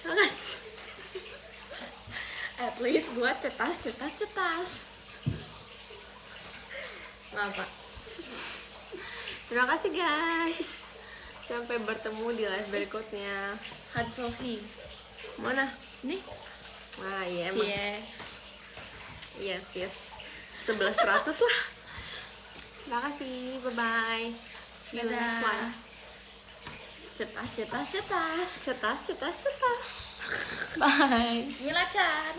Makasih. At least gue cetas. Nggak apa. Terima kasih guys. Sampai bertemu di live berikutnya. Hadsohi. Mana? Nih. Nah iya emang. Cie. Yes. 1100 lah. Terima kasih. Bye bye. See you next Dadah. live. Cetas. Cetas. Bye. Bismillah Chan.